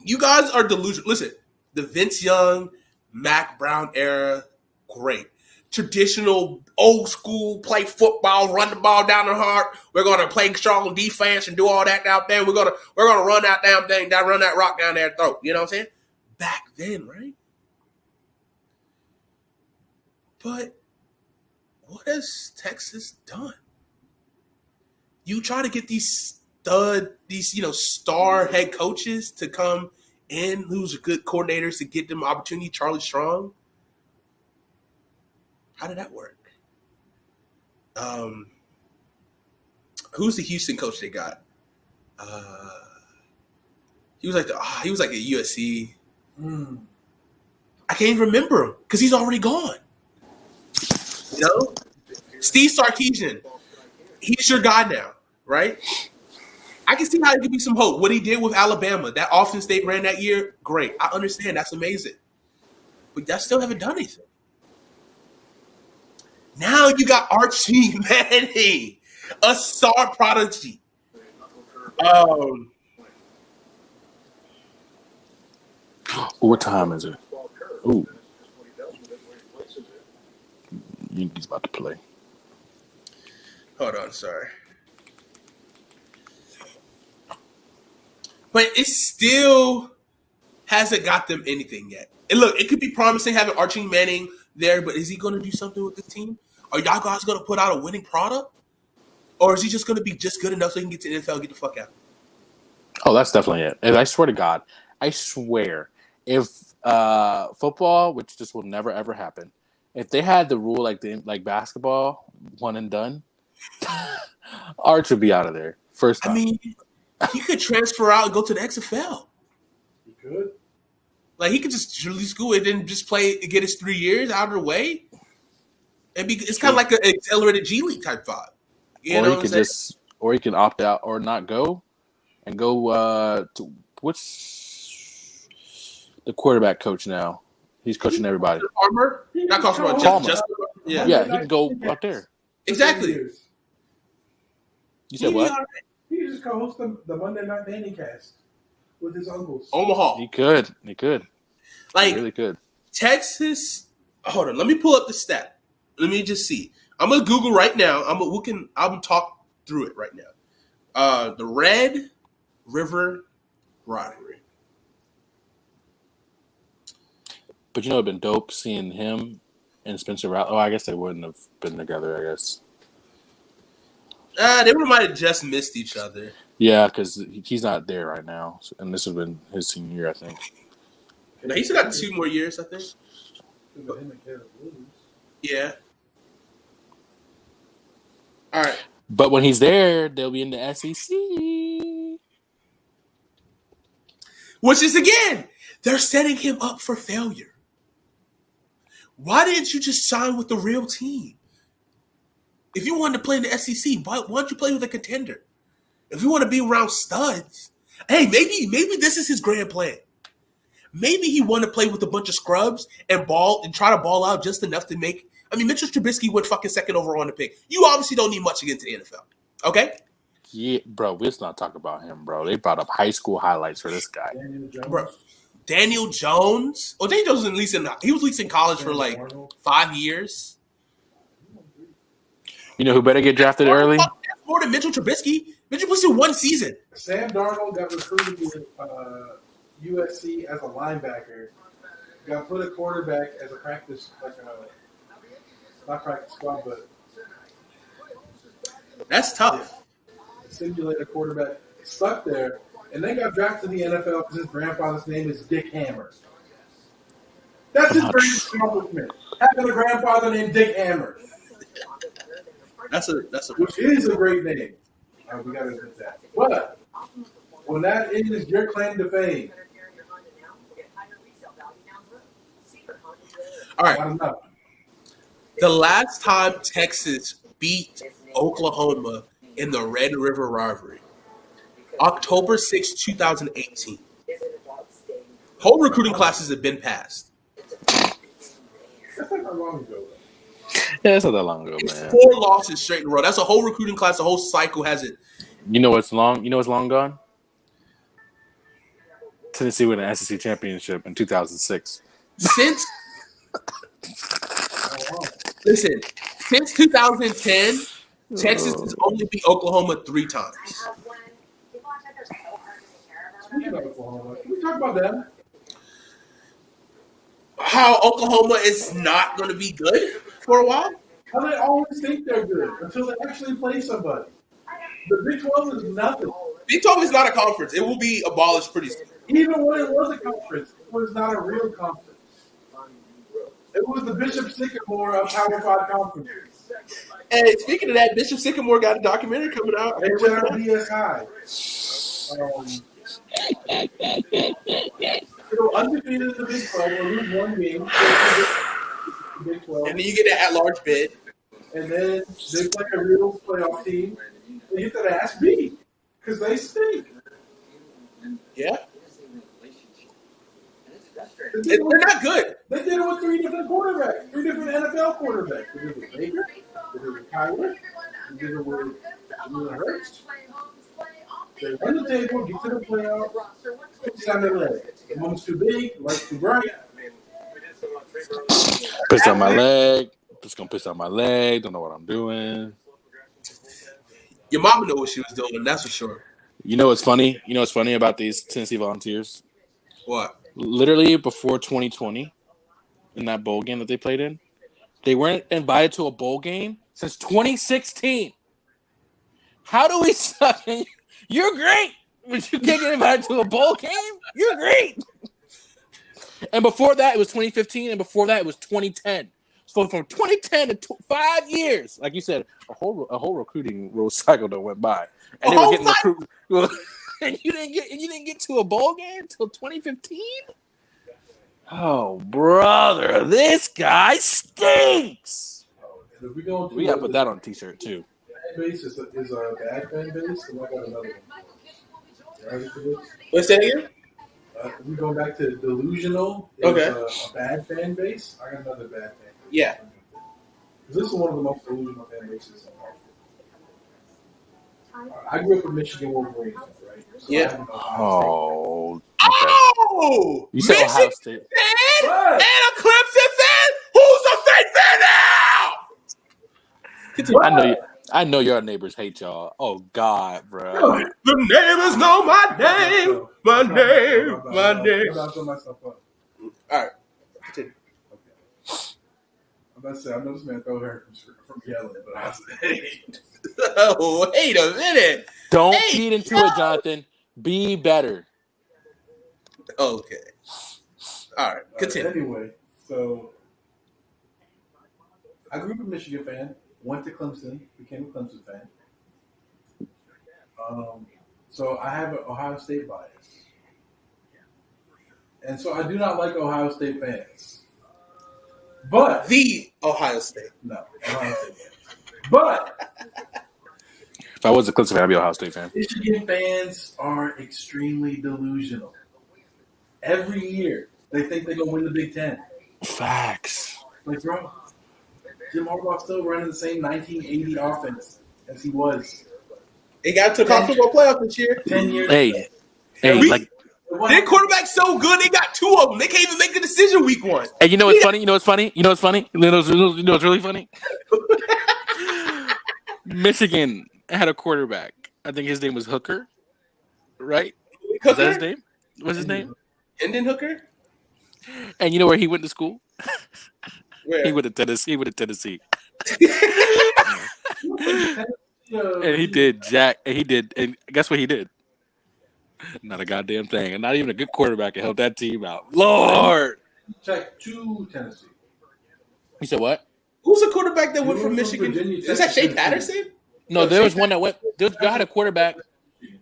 you guys are delusional. Listen, the Vince Young, Mac Brown era, great. Traditional, old school, play football, run the ball down the heart. We're gonna play strong defense and do all that out there. We're gonna run that damn thing down, run that rock down their throat. You know what I'm saying? Back then, right? But what has Texas done? You try to get these star head coaches to come in who's good coordinators to get them opportunity. Charlie Strong. How did that work? Who's the Houston coach they got? He was like a USC. I can't even remember him because he's already gone. You know, Steve Sarkisian. He's your guy now, right? I can see how there could be some hope. What he did with Alabama, that offense they ran that year, great. I understand. That's amazing. But y'all still haven't done anything. Now you got Archie Manning, a star prodigy. What time is it? Ooh. He's about to play. Hold on, sorry. But it still hasn't got them anything yet. And look, it could be promising having Archie Manning there, but is he going to do something with the team? Are y'all guys going to put out a winning product? Or is he just going to be just good enough so he can get to the NFL and get the fuck out? Oh, that's definitely it. And I swear to God, if football, which just will never ever happen, if they had the rule like basketball, one and done, Arch would be out of there first time. I mean, he could transfer out and go to the XFL. He could. Like, he could just leave school and then just play and get his 3 years out of the way. It's kind of like an accelerated G League type vibe. Or he can opt out or not go, and go to what's the quarterback coach now? He's coaching everybody. Palmer, not coaching Palmer. Yeah, he can go out there. Exactly. You said what? He just co-host the Monday Night Danny Cast with his uncles. Omaha. He could. Like, he really could. Texas. Hold on. Let me pull up the stat. Let me just see. I'm gonna Google right now. I'm gonna talk through it right now. The Red River Rivalry. But it'd been dope seeing him and Spencer Rattler. Oh, I guess they wouldn't have been together. I guess. They might have just missed each other. Yeah, because he's not there right now, and this has been his senior year, I think. No, he's got 2 more years, I think. Yeah. All right. But when he's there, they'll be in the SEC. Which is, again, they're setting him up for failure. Why didn't you just sign with the real team? If you wanted to play in the SEC, why don't you play with a contender? If you want to be around studs, hey, maybe this is his grand plan. Maybe he want to play with a bunch of scrubs and try to ball out just enough to make. I mean, Mitchell Trubisky went fucking second overall on the pick. You obviously don't need much to get into the NFL. Okay? Yeah, bro, let's not talk about him, bro. They brought up high school highlights for this guy. Daniel Jones. Oh, Daniel Jones was he was at least in college for like 5 years. You know who better get drafted early? That's more than Mitchell Trubisky. Mitchell Trubisky 1 season. Sam Darnold got recruited to USC as a linebacker. Got put a quarterback as a practice, not practice squad, but that's tough. Simulate a quarterback stuck there, and then got drafted to the NFL because his grandfather's name is Dick Hammer. That's his greatest accomplishment. Having a grandfather named Dick Hammer. Which is a great name. We got to admit that. But when that is your claim to fame, all right. The last time Texas beat Oklahoma in the Red River Rivalry, October 6, 2018. Whole recruiting classes have been passed. That's not that long ago. Yeah, that's not that long ago, it's man. 4 losses straight in a row. That's a whole recruiting class. The whole cycle has it. You know what's long? You know what's long gone? Tennessee won an SEC championship in 2006. Since 2010, Texas has only beat Oklahoma 3 times. Speaking of Oklahoma, can we talk about them? How Oklahoma is not going to be good for a while? How they always think they're good until they actually play somebody. The Big 12 is nothing. Big 12 is not a conference. It will be abolished pretty soon. Even when it was a conference, it was not a real conference. It was the Bishop Sycamore of Power 5 conferences. Hey, speaking of that, Bishop Sycamore got a documentary coming out. HRBSI. They were undefeated in the Big 12, or lose 1 game. The Big 12. And then you get an at-large bid. And then they play a real playoff team. They get their ass beat because they stink. Yeah. They're not good. They did it with 3 different quarterbacks, 3 different NFL quarterbacks. They did it with Baker, they did it with Kyler, they did it with Jalen Hurts. They run the table, get to the playoffs, pitch down their leg. The moment's too big, the light's too bright. Piss on my leg. Just gonna piss on my leg. Don't know what I'm doing. Your mama knew what she was doing, that's for sure. You know what's funny? You know what's funny about these Tennessee Volunteers? What? Literally before 2020, in that bowl game that they played in, they weren't invited to a bowl game since 2016. How do we suck? You're great, but you can't get invited to a bowl game? You're great. And before that, it was 2015, and before that, it was 2010. So from 2010 to 5 years, like you said, a whole recruiting cycle that went by, and they were getting recruited. And you didn't get to a bowl game until 2015. Oh, brother, this guy stinks. And if we go We gotta put that on a t-shirt too. Fan base is a bad fan base, and I got another one. Ready for this? What's that again? We go back to delusional. Okay. A bad fan base. I got another bad fan base. Yeah. This is one of the most delusional fan bases in America. I grew up a Michigan Wolverines fan, right? So yeah. Oh. Okay. Oh! You said Ohio State fan and a Clemson fan? Who's a fake fan now? I know your neighbors hate y'all. Oh God, bro. The neighbors know my name. My name. My name. All right. Continue. Okay. I'm about to say, I know this man throw her from yelling, but I say, oh, wait a minute. Don't feed into it, Jonathan. Be better. Okay. All right. Continue. Anyway, so I grew up a Michigan fan, went to Clemson, became a Clemson fan. So I have an Ohio State bias. And so I do not like Ohio State fans. But the Ohio State. No, Ohio State. But if I was a Clemson fan, I'd be an Ohio State fan. Michigan fans are extremely delusional. Every year, they think they're going to win the Big Ten. Facts. Like, bro, Jim Harbaugh's still running the same 1980 offense as he was. He got to the college football playoff this year. 10 years ago. Their quarterback's so good, they got two of them. They can't even make a decision week one. And you know what's funny? You know what's funny? You know what's really funny? Michigan had a quarterback. I think his name was Hooker, right? Hooker? Was that his name? What's his name? Hendon Hooker? And you know where he went to school? Where? He went to Tennessee. And he did and guess what he did? Not a goddamn thing. And not even a good quarterback can help that team out. Lord! Check to Tennessee. You said what? Who's a quarterback that went from Michigan? Is that Shea Patterson? No, there was one that went. Y'all had a quarterback.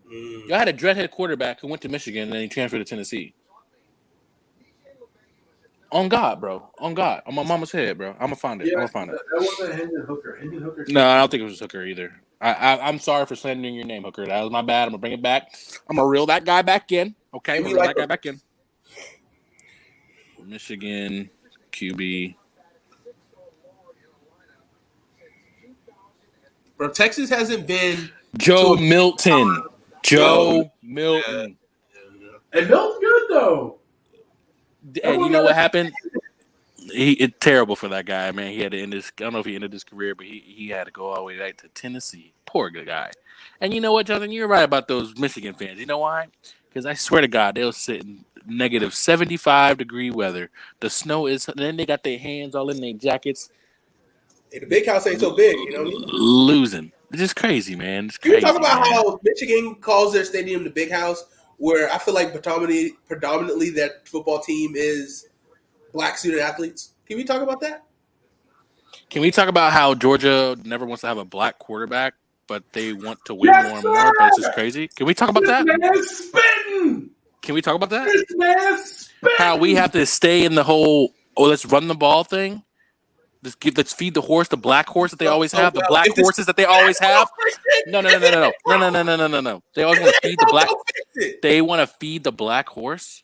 Y'all had a dreadhead quarterback who went to Michigan and then he transferred to Tennessee. On God, bro. On God. On my mama's head, bro. I'm going to find it. Yeah, I'm going to find it. That wasn't Hendon Hooker. Hendon Hooker. No, I don't think it was Hooker either. I'm sorry for slandering your name, Hooker. That was my bad. I'm going to bring it back. I'm going to reel that guy back in. Okay? Reel that guy back in. Michigan, QB. Bro, Texas hasn't been... Joe Milton. Joe Milton. And Milton's good, though. And you know what happened? It's terrible for that guy, man. He had to end his. I don't know if he ended his career, but he had to go all the way back to Tennessee. Poor good guy. And you know what, Jonathan? You're right about those Michigan fans. You know why? Because I swear to God, they'll sit in negative 75-degree weather. The snow is. And then they got their hands all in their jackets. Hey, the big house ain't so big, you know. Losing. It's just crazy, man. It's crazy. You talk about how Michigan calls their stadium the Big House, where I feel like predominantly that football team is black student athletes. Can we talk about that? Can we talk about how Georgia never wants to have a black quarterback, but they want to win more and more? But it's just crazy. Can we talk about that? Can we talk about that? How we have to stay in the whole let's run the ball thing. Let's feed the horse, the black horse that they always have, the black horses that they always have. No. They always want to feed the black. They want to feed the black horse.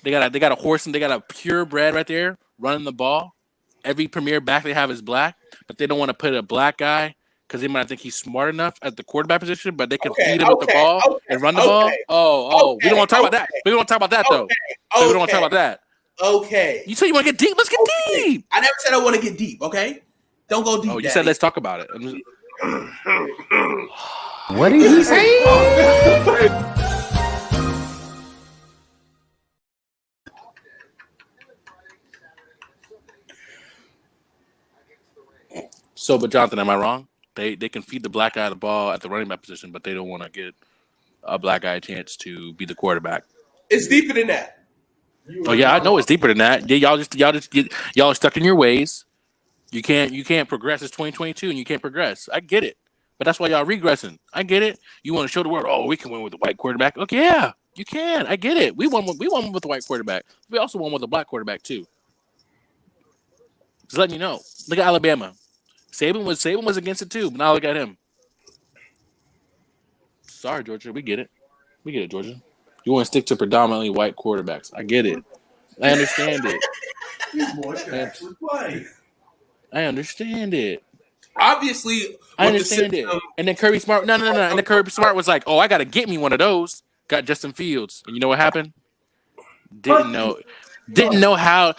They got a horse and they got a purebred right there running the ball. Every premier back they have is black, but they don't want to put a black guy because they might think he's smart enough at the quarterback position, but they can feed him with the ball and run the ball. We don't want to talk about that. We don't want to talk about that though. We don't want to talk about that. Okay. You said you want to get deep? Let's get deep. I never said I want to get deep, okay? Don't go deep. Oh, you said let's talk about it. What did he say? So, but Jonathan, am I wrong? They can feed the black guy the ball at the running back position, but they don't want to get a black guy a chance to be the quarterback. It's deeper than that. Oh yeah, I know it's deeper than that. Y'all are stuck in your ways. You can't progress. It's 2022 and you can't progress. I get it, but that's why y'all regressing. I get it. You want to show the world, we can win with the white quarterback. Okay, yeah, you can. I get it. We won with the white quarterback. We also won with the black quarterback too. Just letting you know. Look at Alabama. Saban was against it too, but now look at him. Sorry, Georgia. We get it, Georgia. You want to stick to predominantly white quarterbacks. I get it. I understand it. These boys can actually play. I understand it. Obviously, I understand it. And then Kirby Smart, no. And then Kirby Smart was like, "Oh, I got to get me one of those." Got Justin Fields, and you know what happened? Didn't know how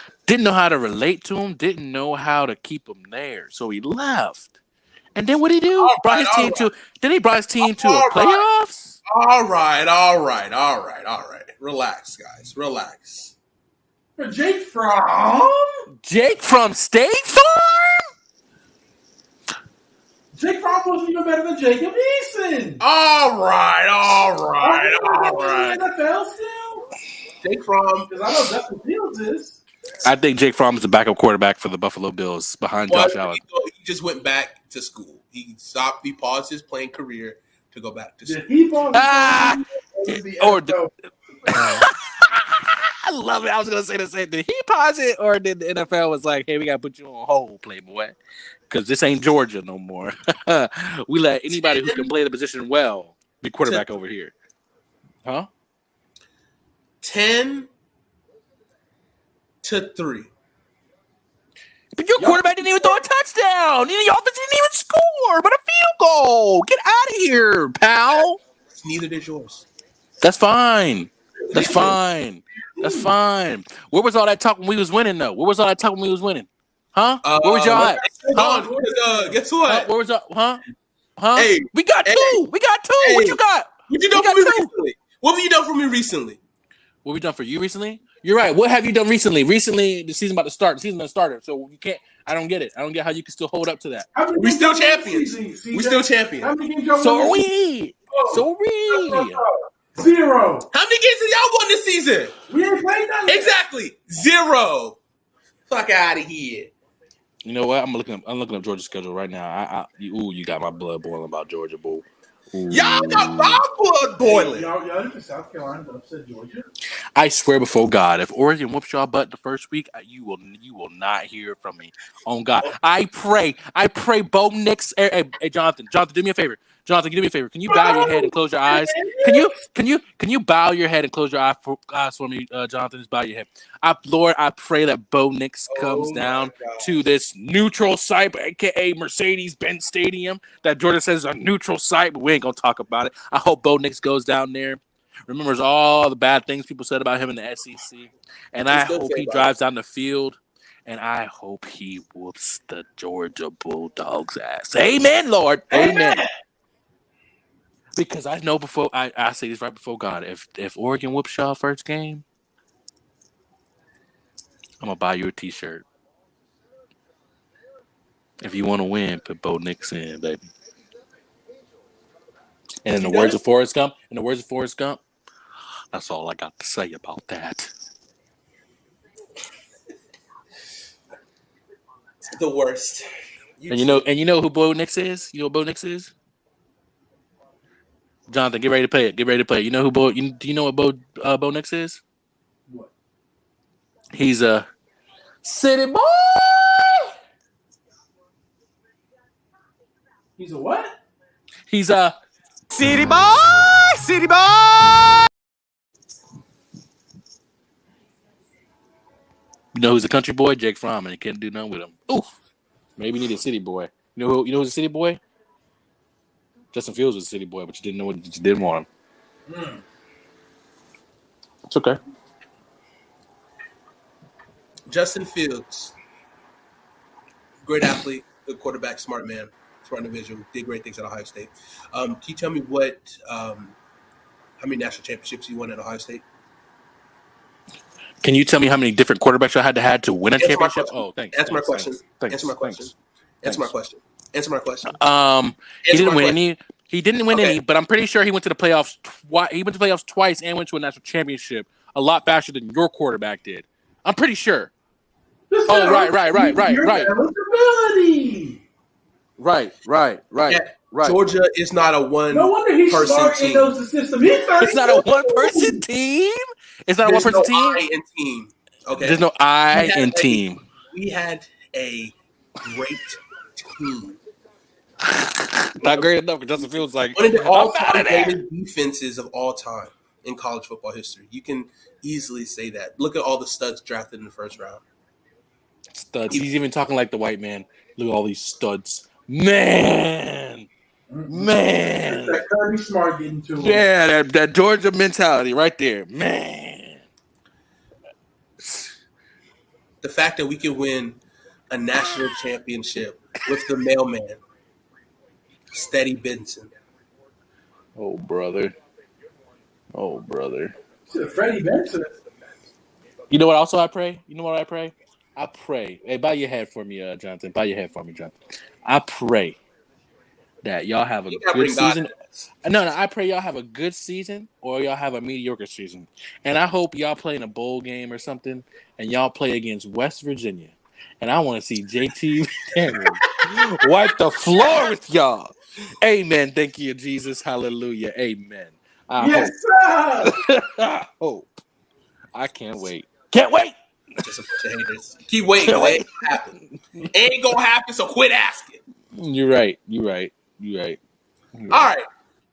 to relate to him. Didn't know how to keep him there, so he left. And then what did he do? Brought his team to a playoffs. All right. Relax, guys. Relax. Jake from State Farm. Jake Fromm wasn't even better than Jacob Eason. All right. NFL still? Jake Fromm. Because I know Justin Fields is. I think Jake Fromm is the backup quarterback for the Buffalo Bills behind Josh Allen. He just went back to school. He paused his playing career to go back to school. Did he pause I love it. I was going to say the same thing. Did he pause it, or did the NFL was like, hey, we got to put you on hold, playboy? Because this ain't Georgia no more. We let anybody who can play the position well be quarterback over here. Huh? 10-3. But your quarterback didn't even throw a touchdown. The offense didn't even score, but a field goal. Get out of here, pal. Neither did yours. That's fine. Where was all that talk when we was winning, though? Huh? Where was y'all at? Guess what? Where was that? Huh? Hey, we got two. Hey, what you got? What you done for me recently? What have you done for me recently? What we done for you recently? You're right. What have you done recently? Recently, the season about to start. The season done started, so you can't. I don't get it. I don't get how you can still hold up to that. We still champions. We still champions. So are we. 0. How many games have y'all won this season? We ain't played nothing. Exactly 0. Fuck out of here. You know what? I'm looking up Georgia's schedule right now. You got my blood boiling about Georgia, boo. Ooh. Y'all got my blood boiling. Y'all from South Carolina that upset Georgia. I swear before God, if Oregon whoops y'all butt the first week, you will not hear from me. On God, I pray, Bo Nix. Hey, Jonathan, do me a favor. Jonathan, do me a favor. Can you bow your head and close your eyes? Can you bow your head and close your eyes for me, Jonathan? Just bow your head. Lord, I pray that Bo Nix comes down to this neutral site, aka Mercedes-Benz Stadium, that Georgia says is a neutral site, but we ain't gonna talk about it. I hope Bo Nix goes down there, remembers all the bad things people said about him in the SEC, and I hope he drives down the field. And I hope he whoops the Georgia Bulldogs' ass. Amen, Lord. Amen. Because I know I say this right before God. If Oregon whoops y'all first game, I'm gonna buy you a T-shirt. If you want to win, put Bo Nix in, baby. And in the words of Forrest Gump, that's all I got to say about that. The worst. And you know who Bo Nix is? You know what Bo Nix is? Jonathan, get ready to play it. You know who do you know what Bo Nix is? What? He's a city boy. He's a what? He's a city boy. You know who's a country boy? Jake Fromm, and he can't do nothing with him. Ooh, maybe you need a city boy. You know who's a city boy? Justin Fields was a city boy, but you didn't want him. It's okay. Justin Fields, great athlete, good quarterback, smart man, smart individual, did great things at Ohio State. Can you tell me how many national championships you won at Ohio State? Can you tell me how many different quarterbacks I had to win a championship? Oh, thanks. Answer my question. Thanks. Answer my question. He didn't win any. He didn't win any, but I'm pretty sure he went to the playoffs twice. He went to the playoffs twice and went to a national championship a lot faster than your quarterback did. I'm pretty sure. Oh, right. Right. Georgia is not a one. No wonder he's smart and knows the system. It's not a one-person team. It's not a one-person team. Okay. There's no I in team. We had a great Not great enough because Justin Fields like one of the all-time greatest defenses of all time in college football history. You can easily say that. Look at all the studs drafted in the first round. Studs. He's even talking like the white man. Look at all these studs. Man. That Kirby Smart getting to him. Yeah, that Georgia mentality right there. Man. The fact that we can win a national championship with the mailman, Steady Benson. Oh, brother. Freddie Benson. You know what also I pray? I pray. Hey, bow your head for me, Jonathan. Bow your head for me, Jonathan. I pray that y'all have a good season. No, I pray y'all have a good season or y'all have a mediocre season. And I hope y'all play in a bowl game or something and y'all play against West Virginia. And I want to see JT wipe the floor with y'all. Amen. Thank you, Jesus. Hallelujah. Amen. Yes, sir. I hope. I can't wait. Can't wait. Just a bunch of haters. Keep waiting. It ain't gonna happen. Ain't gonna happen, so quit asking. You're right. All right,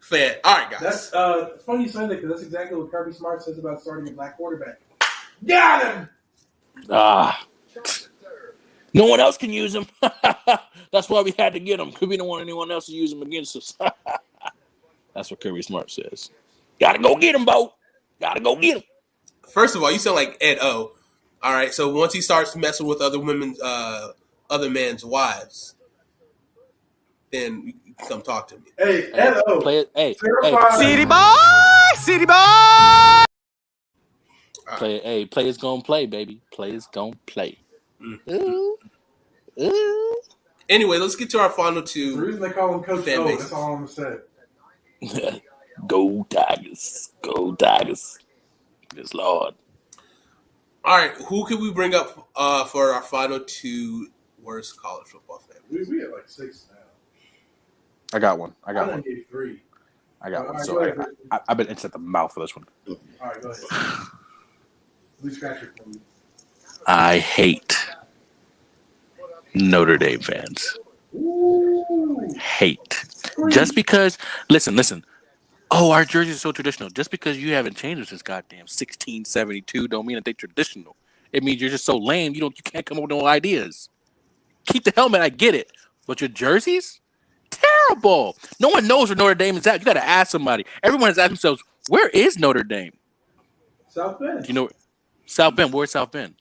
fan. All right, guys. That's it's funny you say that because that's exactly what Kirby Smart says about starting a black quarterback. Got him. No one else can use him. That's why we had to get him because we don't want anyone else to use him against us. That's what Kirby Smart says. Gotta go get him, Bo. Gotta go get him. First of all, you sound like Ed O. All right, so once he starts messing with other men's wives, then you can come talk to me. Hey, Ed O. Play it. Hey, City boy. Players gonna play, baby. Players gonna play. Mm-hmm. Ooh. Anyway, let's get to our final two. The reason they call him Coach O, that's all I'm gonna say. Go Tigers. Go Tigers. Yes, Lord. All right, who can we bring up for our final two worst college football fans? We have like 6 now. I got one. I gave 3. I got one. So I've been into the mouth for this one. All right, go ahead. Please scratch your phone. I hate Notre Dame fans. Ooh. Hate. Just because, listen. Oh, our jerseys are so traditional. Just because you haven't changed it since goddamn 1672 don't mean that they're traditional. It means you're just so lame you can't come up with no ideas. Keep the helmet, I get it. But your jerseys? Terrible. No one knows where Notre Dame is at. You gotta ask somebody. Everyone has asked themselves, where is Notre Dame? South Bend. Do you know South Bend? Where's South Bend?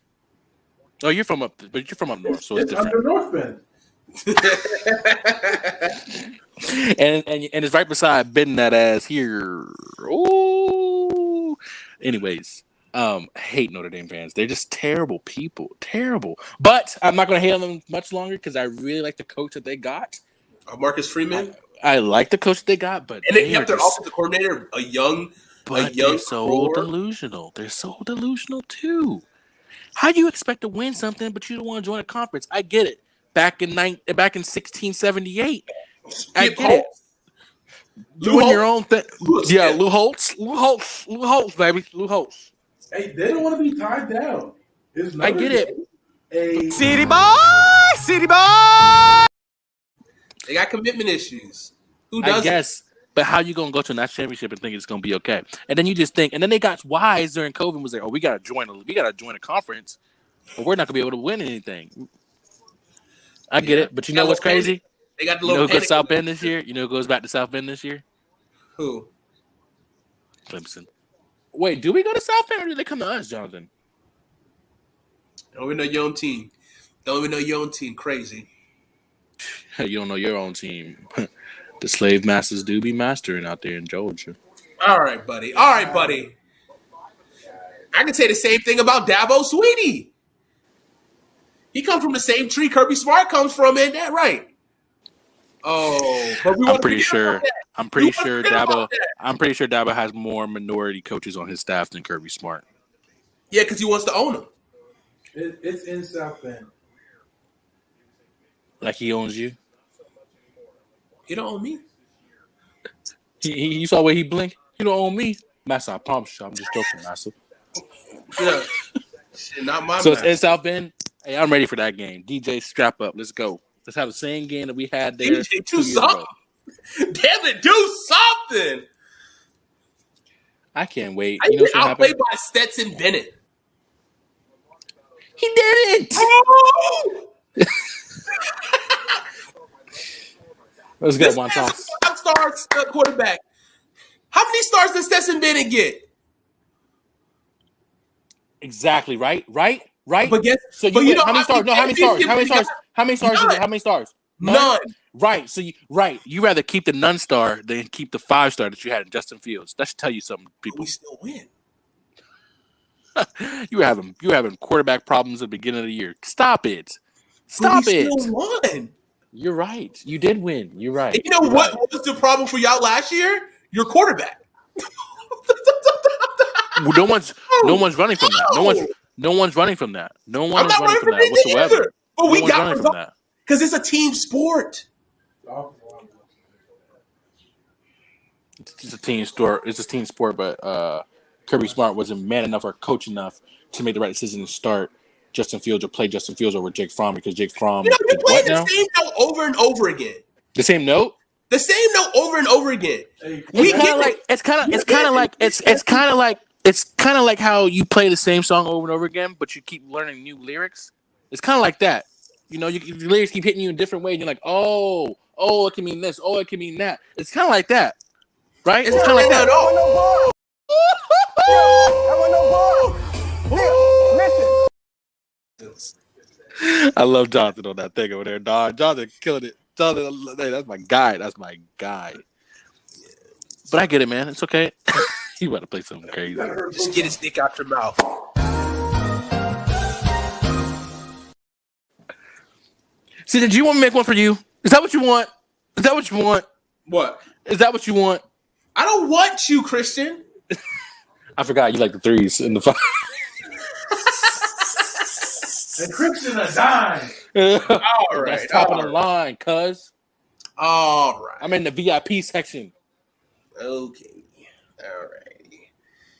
Oh, you're from up north, so it's different. Under North Bend. and it's right beside Bend that ass here. Oh, anyways, hate Notre Dame fans. They're just terrible people, terrible. But I'm not gonna hate on them much longer because I really like the coach that they got, Marcus Freeman. I like the coach that they got, but and they kept their offensive coordinator a young. They're so delusional. They're so delusional too. How do you expect to win something, but you don't want to join a conference? I get it. Back in 1678, I get it. Doing your own thing. Yeah, Lou Holtz, baby, Lou Holtz. Hey, they don't want to be tied down. I get it. City boy. They got commitment issues. Who does? I guess. But how you gonna go to a national championship and think it's gonna be okay? And then you just think, and then they got wise during COVID and was like, oh, we gotta join a conference, but we're not gonna be able to win anything. I get it, but you know what's crazy? They got the little. You know who goes to South Bend this year? You know who goes back to South Bend this year? Who? Clemson. Wait, do we go to South Bend or do they come to us, Jonathan? Don't we know your own team? Crazy. You don't know your own team. The slave masters do be mastering out there in Georgia. All right, buddy. I can say the same thing about Dabo Swinney. He comes from the same tree Kirby Smart comes from, ain't that right? Oh, but I'm pretty sure Dabo has more minority coaches on his staff than Kirby Smart. Yeah, because he wants to own them. It's in South Bend. Like he owns you? He don't own me. You saw the way he blinked? You don't own me. Master, I promise you. I'm just joking, Master. Yeah. Shit, not my So master. it's in South Bend. Hey, I'm ready for that game. DJ, strap up. Let's go. Let's have the same game that we had there DJ, 2 years ago. Damn it, do something! I can't wait. I get outplayed by Stetson Bennett. He didn't. Oh! Let's go, Montas. 5-star quarterback. How many stars does Stetson Bennett get? Exactly, right? But how many stars? No, how many stars? How many stars? None. Right. So you rather keep the none-star than keep the 5-star that you had in Justin Fields. That should tell you something, people. We still win. you were having quarterback problems at the beginning of the year. Stop it. We still won. You're right. You did win. You're right. And you know what was the problem for y'all last year? Your quarterback. No one's running from that. No one's running from that. No one is running from that whatsoever. Either. But we got running from that because it's a team sport. It's a team sport. It's a team sport, but Kirby Smart wasn't man enough or coach enough to make the right decision to start Justin Fields or play Justin Fields over Jake Fromm because Jake Fromm. You're playing the same note over and over again. The same note. The same note over and over again. It's kind of like how you play the same song over and over again, but you keep learning new lyrics. It's kind of like that. You know, your lyrics keep hitting you in different ways. You're like, oh, it can mean this. Oh, it can mean that. It's kind of like that, right? It's kind of like that. I love Jonathan on that thing over there, dog. Jonathan killing it. Jonathan, hey, that's my guy. But I get it, man. It's okay. You about to play something crazy. Just get his dick out your mouth. See, did you want me to make one for you? Is that what you want? What? Is that what you want? I don't want you, Christian. I forgot you like the threes in the five. And Christian a dime. All right. That's top of the line, cuz. All right. I'm in the VIP section. Okay. All right.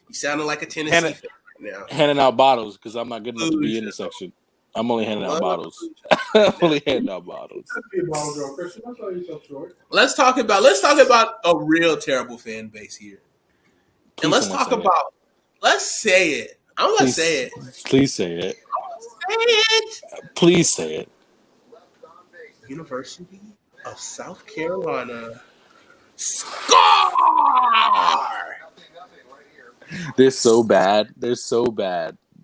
You sounding like a Tennessee fan right now. Handing out bottles because I'm not good enough to be in the section. I'm only handing out bottles. I'm only handing out bottles. Let's talk about a real terrible fan base here. And let's say it. I'm going to say it. Please say it. Please say it. University of South Carolina. Scar! They're so bad that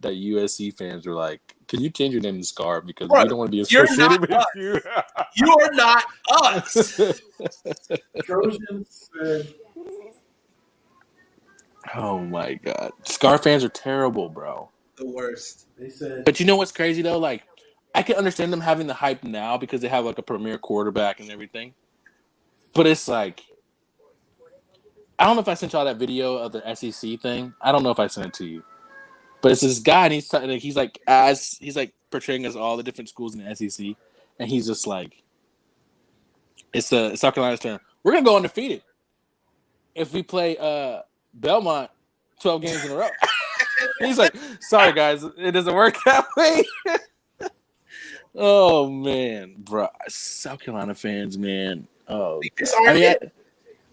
USC fans were like, can you change your name to Scar? Because we don't want to be associated with you. You're not us. Trojans said, oh my God. Scar fans are terrible, bro. The worst. They said, but you know what's crazy though? Like, I can understand them having the hype now because they have like a premier quarterback and everything. But it's like, I don't know if I sent y'all that video of the SEC thing. I don't know if I sent it to you. But it's this guy, and he's like portraying as all the different schools in the SEC, and he's just like, it's the South Carolina's turn. We're gonna go undefeated if we play Belmont 12 games in a row. He's like, sorry guys, it doesn't work that way. Oh man, bro, South Carolina fans, man. Oh,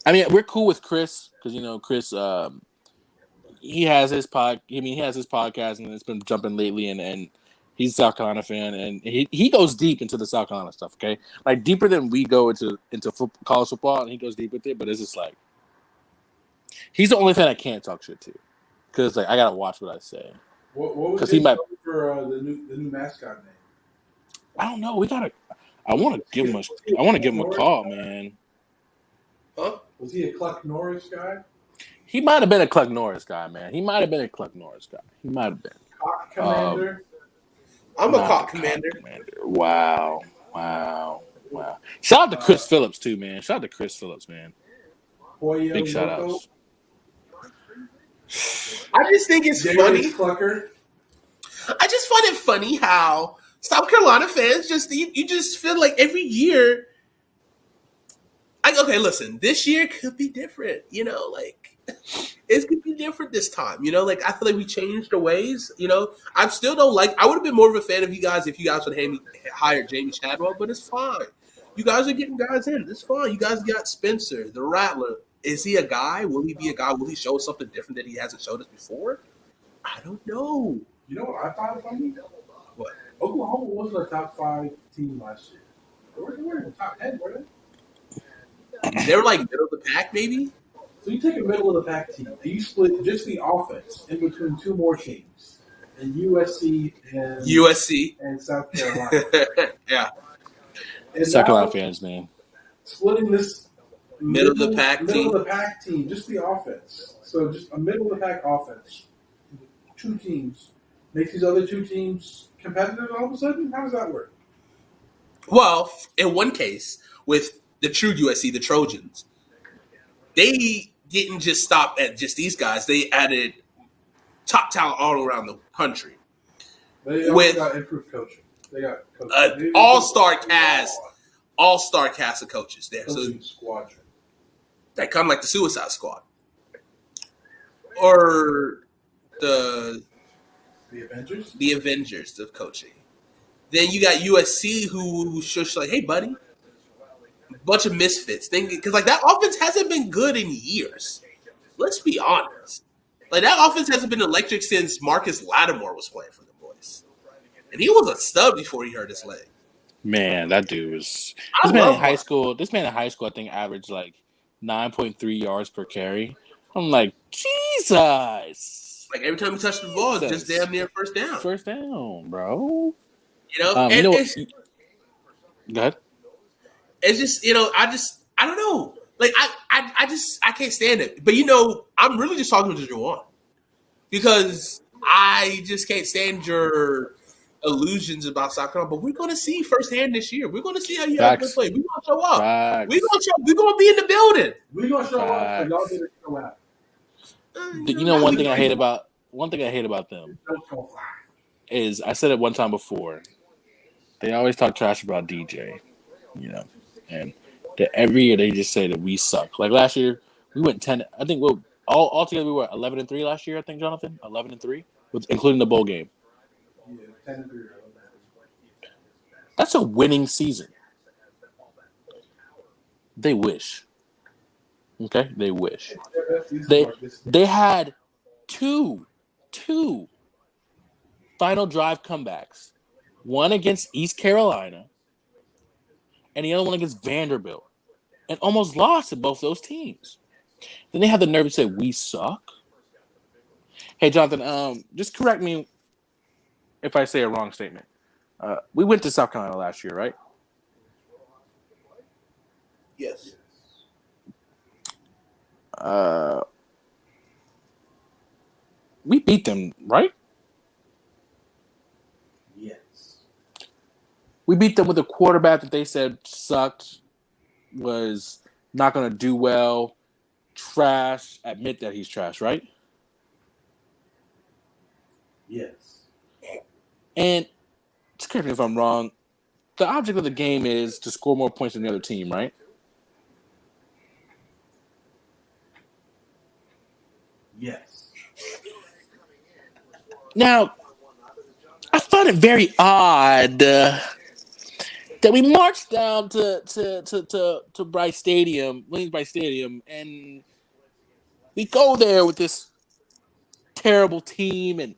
I mean, we're cool with Chris because Chris. He has his podcast, and it's been jumping lately, and he's a South Carolina fan, and he goes deep into the South Carolina stuff. Okay, like deeper than we go into college football, and he goes deep with it. But it's just like he's the only fan I can't talk shit to because like I gotta watch what I say. What was he might for the new mascot name? I don't know. I want to give him a call, man. Huh? Was he a Cluck Norris guy? He might have been a Cluck Norris guy, man. He might have been a Cluck Norris guy. He might have been. Cock Commander? I'm a Cock Commander. Wow. Shout out to Chris Phillips, too, man. Shout out to Chris Phillips, man. Big shout outs. I just think it's funny. Clucker. I just find it funny how South Carolina fans you just feel like every year. okay, listen, this year could be different. You know, like it could be different this time. You know, like I feel like we changed the ways. You know, I still don't like. I would have been more of a fan of you guys if you guys would have hired Jamie Chadwell, but it's fine. You guys are getting guys in. It's fine. You guys got Spencer, the Rattler. Is he a guy? Will he be a guy? Will he show us something different that he hasn't showed us before? I don't know. You know what I found funny? What? Oklahoma wasn't a top 5 team last year. They were in the top 10, weren't they? They were like middle of the pack, maybe? So you take a middle of the pack team, and you split just the offense in between 2 more teams, and USC and South Carolina. Yeah. And South Carolina fans, man. Splitting this middle of the pack team, just the offense. So just a middle of the pack offense. 2 teams makes these other 2 teams competitive all of a sudden? How does that work? Well, in one case, with the true USC, the Trojans, they didn't just stop at just these guys. They added top talent all around the country. They also got improved coaching. They got an all-star cast of coaches there. Coaching squadron. That kind of like the Suicide Squad. Or the Avengers? The Avengers of coaching. Then you got USC who's just like, hey, buddy. A bunch of misfits. Because like that offense hasn't been good in years. Let's be honest. Like that offense hasn't been electric since Marcus Lattimore was playing for the boys. And he was a stud before he hurt his leg. Man, that dude was this man in high school, I think averaged like 9.3 yards per carry. I'm like, Jesus. Like every time he touched the ball, it's just damn near first down. First down, bro. You know, go ahead. It's just, you know, I don't know. Like I can't stand it. But you know, I'm really just talking to Juwan. Because I just can't stand your illusions about South Carolina. But we're gonna see firsthand this year. We're gonna see how you guys play. We're gonna show up. We're gonna be in the building. We're gonna show up, so y'all need to show out. You know, one thing I hate about them is I said it one time before. They always talk trash about DJ, you know, and every year they just say that we suck. Like last year, we went 10. I think all together we were 11-3 last year. I think Jonathan 11-3, including the bowl game. Yeah, 10-3. That's a winning season. They wish. Okay, they wish. They had two final drive comebacks. One against East Carolina and the other one against Vanderbilt. And almost lost to both those teams. Then they have the nerve to say, we suck. Hey, Jonathan, just correct me if I say a wrong statement. We went to South Carolina last year, right? Yes. We beat them, right? Yes. We beat them with a quarterback that they said sucked, was not going to do well, trash, admit that he's trash, right? Yes. And, just correct me if I'm wrong, the object of the game is to score more points than the other team, right? Yes. Now, I find it very odd that we marched down to Bryce Stadium, Williams-Brice Stadium, and we go there with this terrible team and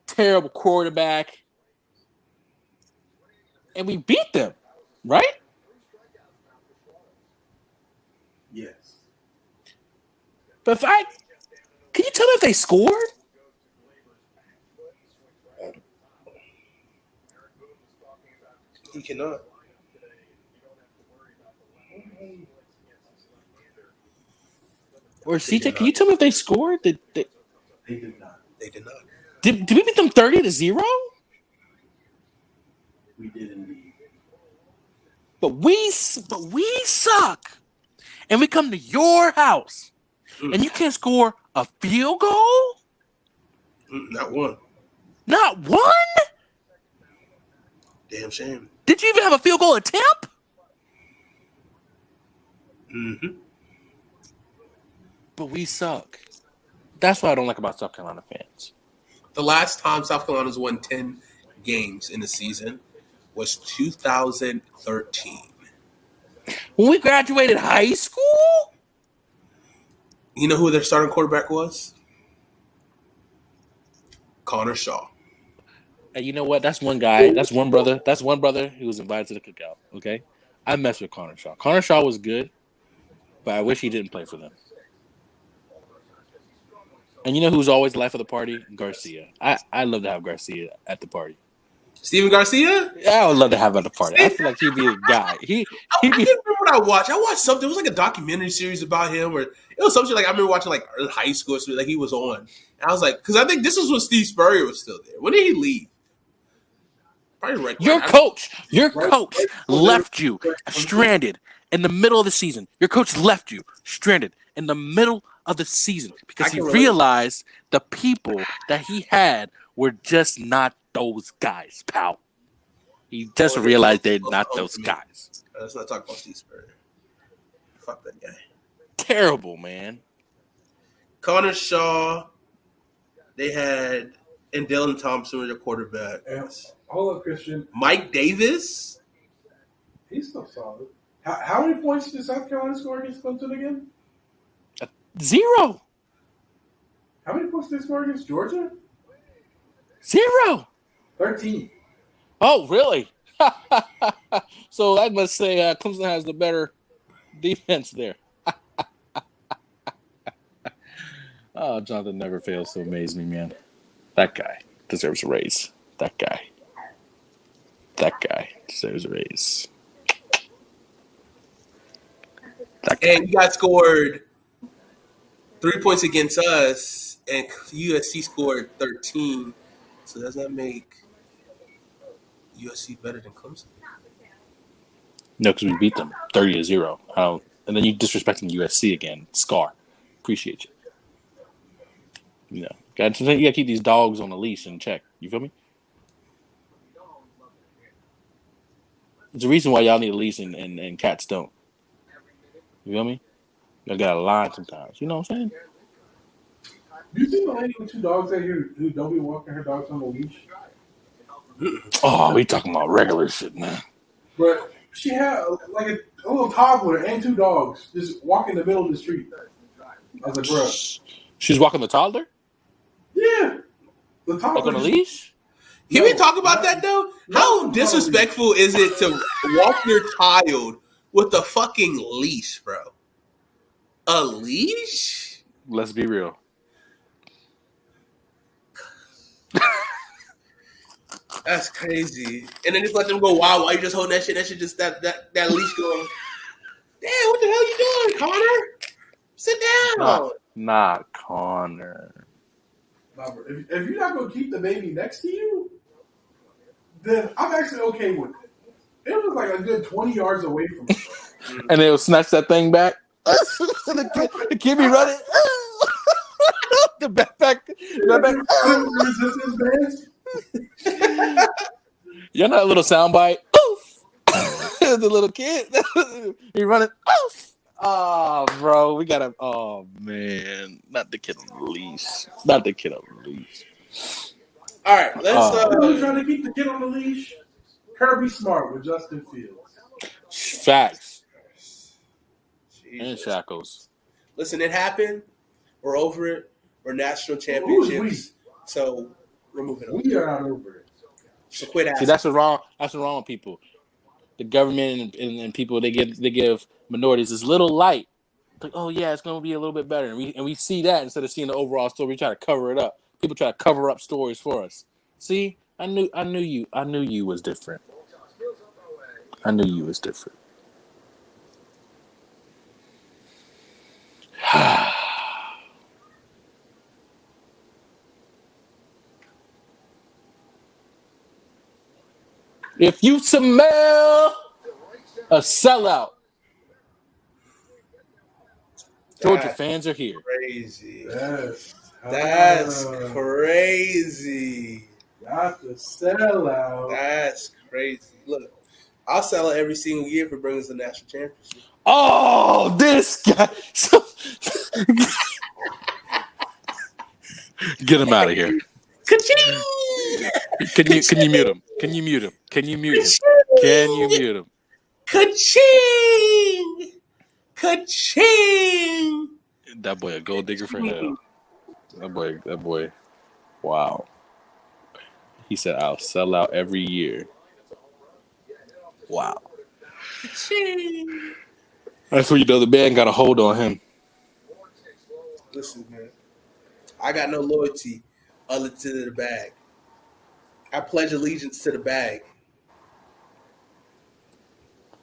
terrible quarterback, and we beat them, right? Yes. But can you tell me if they scored? He cannot. Or CJ, can you tell me if they scored? They did not. They did not. Did we beat them 30-0? We did indeed. But we suck. And we come to your house. And you can't score a field goal? Not one. Not one? Damn shame. Did you even have a field goal attempt? Mm-hmm. But we suck. That's what I don't like about South Carolina fans. The last time South Carolina's won 10 games in the season was 2013. When we graduated high school? You know who their starting quarterback was? Connor Shaw. And you know what? That's one guy. That's one brother. That's one brother who was invited to the cookout. Okay, I messed with Connor Shaw. Connor Shaw was good, but I wish he didn't play for them. And you know who's always the life of the party? Garcia. I love to have Garcia at the party. Steven Garcia? I would love to have him at the party. I feel like he'd be a guy. I can't remember what I watched. I watched something. It was like a documentary series about him, or it was something like I remember watching like in high school, so like he was on. And I was like, because I think this was when Steve Spurrier was still there. When did he leave? Probably right. Your coach left you stranded in the middle of the season. Your coach left you stranded in the middle of the season because he realized the people that he had were just not those guys, pal. He just realized they're not those guys. Let's not talk about Steve Spurrier. Fuck that guy. Terrible, man. Connor Shaw, they had, and Dylan Thompson was their quarterback. Yes. Hold up, Christian. Mike Davis. He's still solid. How many points did South Carolina score against Clemson again? 0. How many points did they score against Georgia? 0. 13. Oh, really? So I must say Clemson has the better defense there. Oh, Jonathan never fails to amaze me, man. That guy deserves a raise. That guy deserves a raise. And you got scored 3 points against us, and USC scored 13. So does that make USC better than Clemson? No, because we beat them 30-0. And then you disrespecting USC again. Scar. Appreciate you. You know, you got to keep these dogs on a leash and check. You feel me? There's a reason why y'all need a leash and cats don't. You feel me? Y'all got a line sometimes. You know what I'm saying? Do you see the lady with 2 dogs out here who don't be walking her dogs on a leash? Oh, we talking about regular shit, man. But she had like a little toddler and 2 dogs just walking in the middle of the street. I was like, bro. She's walking the toddler? Yeah. The toddler. Like on a leash? Can we talk about that, though? How disrespectful is it to walk your child with a fucking leash, bro? A leash? Let's be real. That's crazy. And then just let them go wild while you just holding that shit. That shit just that leash going. Damn, what the hell you doing, Connor? Sit down. Not Connor. If you're not gonna keep the baby next to you, then I'm actually okay with it. It was like a good 20 yards away from me. And they'll snatch that thing back. the kid be running. The backpack. Resistance bands. You're not a little soundbite. Oof. The little kid. He running. Oof. Oh, bro, we gotta. Oh man, not the kid on the leash. Not the kid on the leash. All right, let's. Trying to keep the kid on the leash. Kirby Smart with Justin Fields. Facts. Jesus. And shackles. Listen, it happened. We're over it. We're national championships. So we're moving on. We are not over it. So quit asking. See, that's what's wrong. That's what's wrong with people. The government and people they give minorities this little light. Like, oh yeah, it's gonna be a little bit better, and we see that instead of seeing the overall story. We try to cover it up. People try to cover up stories for us. See, I knew you was different. I knew you was different. If you smell a sellout, Georgia fans are here. Crazy. Yes. That's crazy. Got the sellout. That's crazy. Look, I'll sell it every single year if it brings us a national championship. Oh, this guy. Get him out of here. Ka-ching! Can you mute him? Can you mute him? Can you mute him? Can you mute him? Ka-ching! Ka-ching! That boy a gold digger for hell. That boy. Wow. He said, "I'll sell out every year." Wow. Ka-ching! That's when you know the man got a hold on him. Listen, man. I got no loyalty other to the bag. I pledge allegiance to the bag.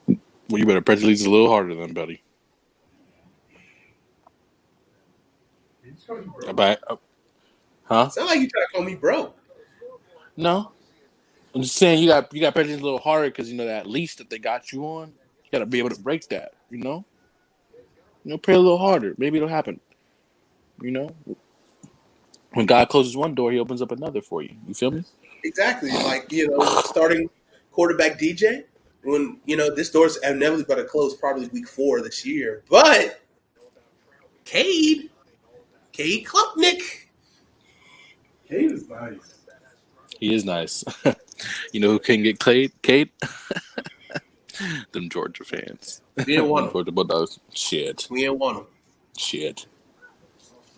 Well, you better press allegiance a little harder then, buddy. Huh? Sound like you trying to call me broke. No. I'm just saying you got press allegiance a little harder because you know that lease that they got you on. You got to be able to break that. You know, pray a little harder. Maybe it'll happen. You know, when God closes one door, He opens up another for you. You feel me? Exactly. Like, starting quarterback DJ, when, this door's inevitably going to close probably week 4 this year. But Cade Klubnik. Cade is nice. He is nice. You know who can get Cade? Them Georgia fans. We didn't want him. Georgia Bulldogs. Shit. We didn't want him. Shit.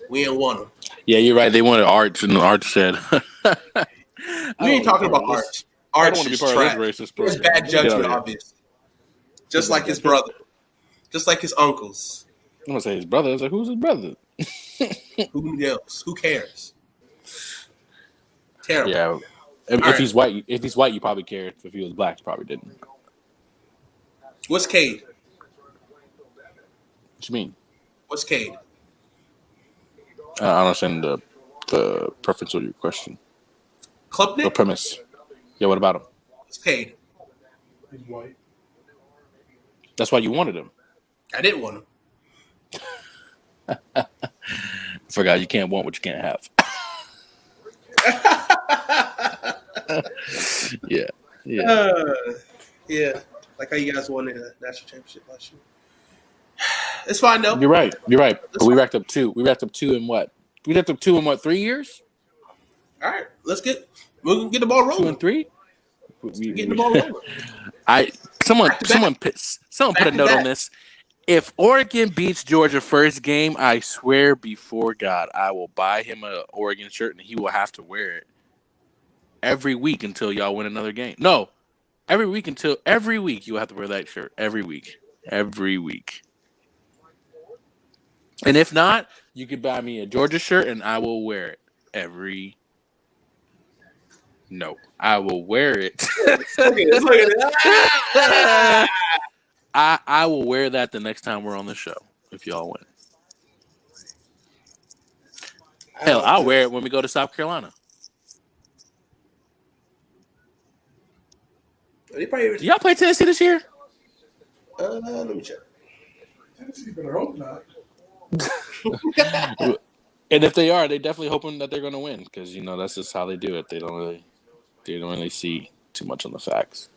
We didn't want him. Yeah, you're right. They wanted Arch, and Arch said. We ain't talking about Arch. Arch is trash. It's bad judgment, obviously. Just like his brother. Just like his uncles. I'm going to say his brother. I was like, who's his brother? Who else? Who cares? Terrible. Yeah. If he's white, you probably care. If he was black, you probably didn't. What's Cade? What you mean? What's Cade? I don't understand the preference of your question. Klubnik? The premise. Yeah, what about him? What's Cade? He's white. That's why you wanted him. I didn't want him. I forgot you can't want what you can't have. Yeah. Yeah. Like how you guys won the national championship last year. It's fine though. You're right. But we racked up 2. We racked up 2 in what? 3 years? All right. We'll get the ball rolling. 2 and 3? Getting the ball rolling. Someone put a note on this. If Oregon beats Georgia first game, I swear before God, I will buy him an Oregon shirt and he will have to wear it every week until y'all win another game. No, every week you will have to wear that shirt every week. And if not, you could buy me a Georgia shirt and I will wear it No, I will wear it. I will wear that the next time we're on the show if y'all win. Hell, I'll wear it when we go to South Carolina. Do y'all play Tennessee this year? Let me check. Tennessee better hope not. And if they are, they definitely hoping that they're going to win because that's just how they do it. They don't really see too much on the facts.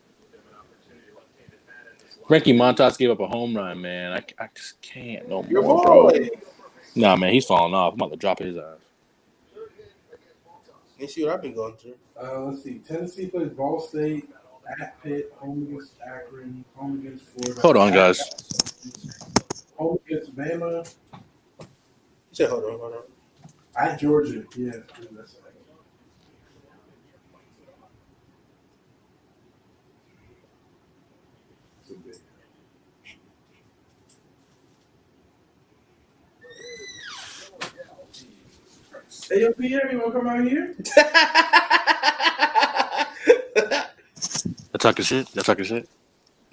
Frankie Montas gave up a home run, man. I just can't no more, bro. Nah, man, he's falling off. I'm about to drop his ass. You see what I've been going through. Let's see. Tennessee plays Ball State, at Pitt, home against Akron, home against Florida. Hold on, guys. Home against Bama. You said hold on. At Georgia, yeah. That's Hey, yo, Pierre, you want to come out here? Y'all talking shit?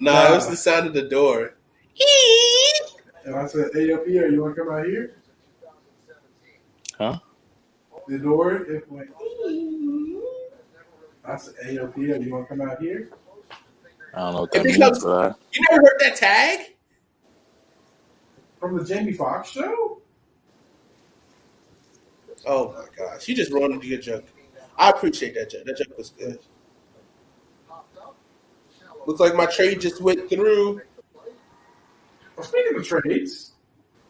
Nah, it was the sound of the door. And I said, hey, yo, Pierre, you want to come out here? Huh? The door, it went. I said, hey, yo, Pierre, you want to come out here? I don't know what that means, but you never heard that tag? From the Jamie Foxx show? Oh my gosh, you just ruined your joke. I appreciate that joke. That joke was good. Looks like my trade just went through. Speaking of trades,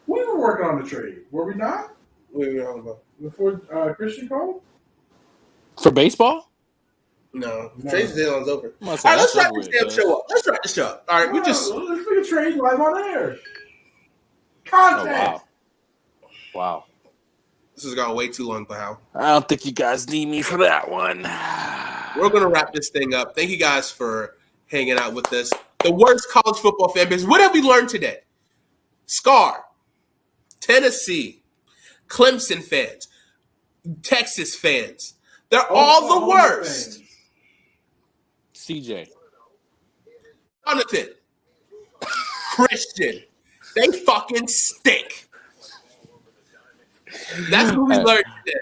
we were working on the trade, were we not? What are we talking about? Before Christian called? For baseball? No. Trade deadline's over. All right, let's wrap this damn show up. Let's wrap this show up. All right, let's make a trade live on air. Content. Oh, wow. This has gone way too long, Bahal. I don't think you guys need me for that one. We're going to wrap this thing up. Thank you guys for hanging out with us. The worst college football fan base. What have we learned today? Scar, Tennessee, Clemson fans, Texas fans. They're all the worst. CJ. Jonathan, Christian, they fucking stink. That's what we learned today.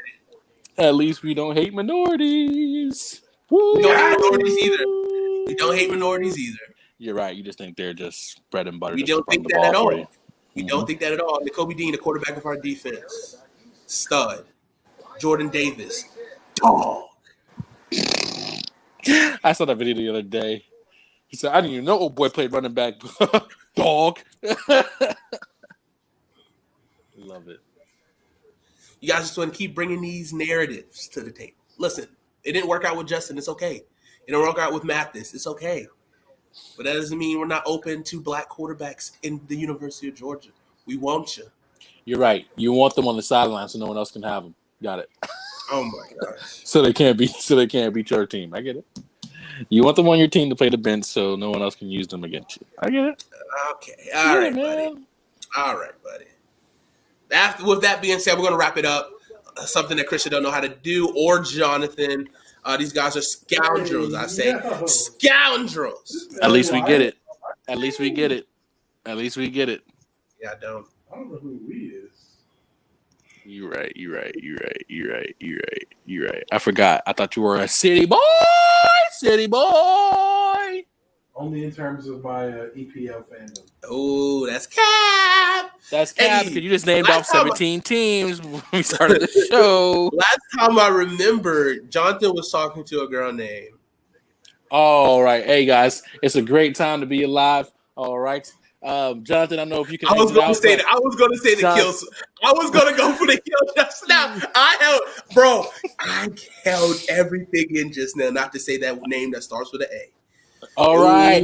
At least we don't hate minorities. We don't hate minorities either. We don't hate minorities either. You're right. You just think they're just bread and butter. We don't think that at all. We don't think that at all. Nakobe Dean, the quarterback of our defense. Stud. Jordan Davis. Dog. I saw that video the other day. He said, I didn't even know old boy played running back. Dog. Love it. You guys just want to keep bringing these narratives to the table. Listen, it didn't work out with Justin. It's okay. It didn't work out with Mathis. It's okay. But that doesn't mean we're not open to black quarterbacks in the University of Georgia. We want you. You're right. You want them on the sideline so no one else can have them. Got it. Oh my gosh. So they can't beat your team. I get it. You want them on your team to play the bench so no one else can use them against you. I get it. Okay. All right, buddy. All right, buddy. With that being said, we're going to wrap it up. Something that Christian don't know how to do, or Jonathan. These guys are scoundrels, I say. No. Scoundrels. At least we get it. At least we get it. At least we get it. Yeah, I don't know who we is. You're right. I forgot. I thought you were a city boy. Only in terms of my EPL fandom. Oh, that's cap. That's cap because you just named off 17 teams when we started the show. Last time I remember, Jonathan was talking to a girl named. All right. Hey, guys. It's a great time to be alive. All right. Jonathan, I don't know if you can. I was going to say the kill. I was going to go for the kill just now. I held everything in just now, not to say that name that starts with an A. All right.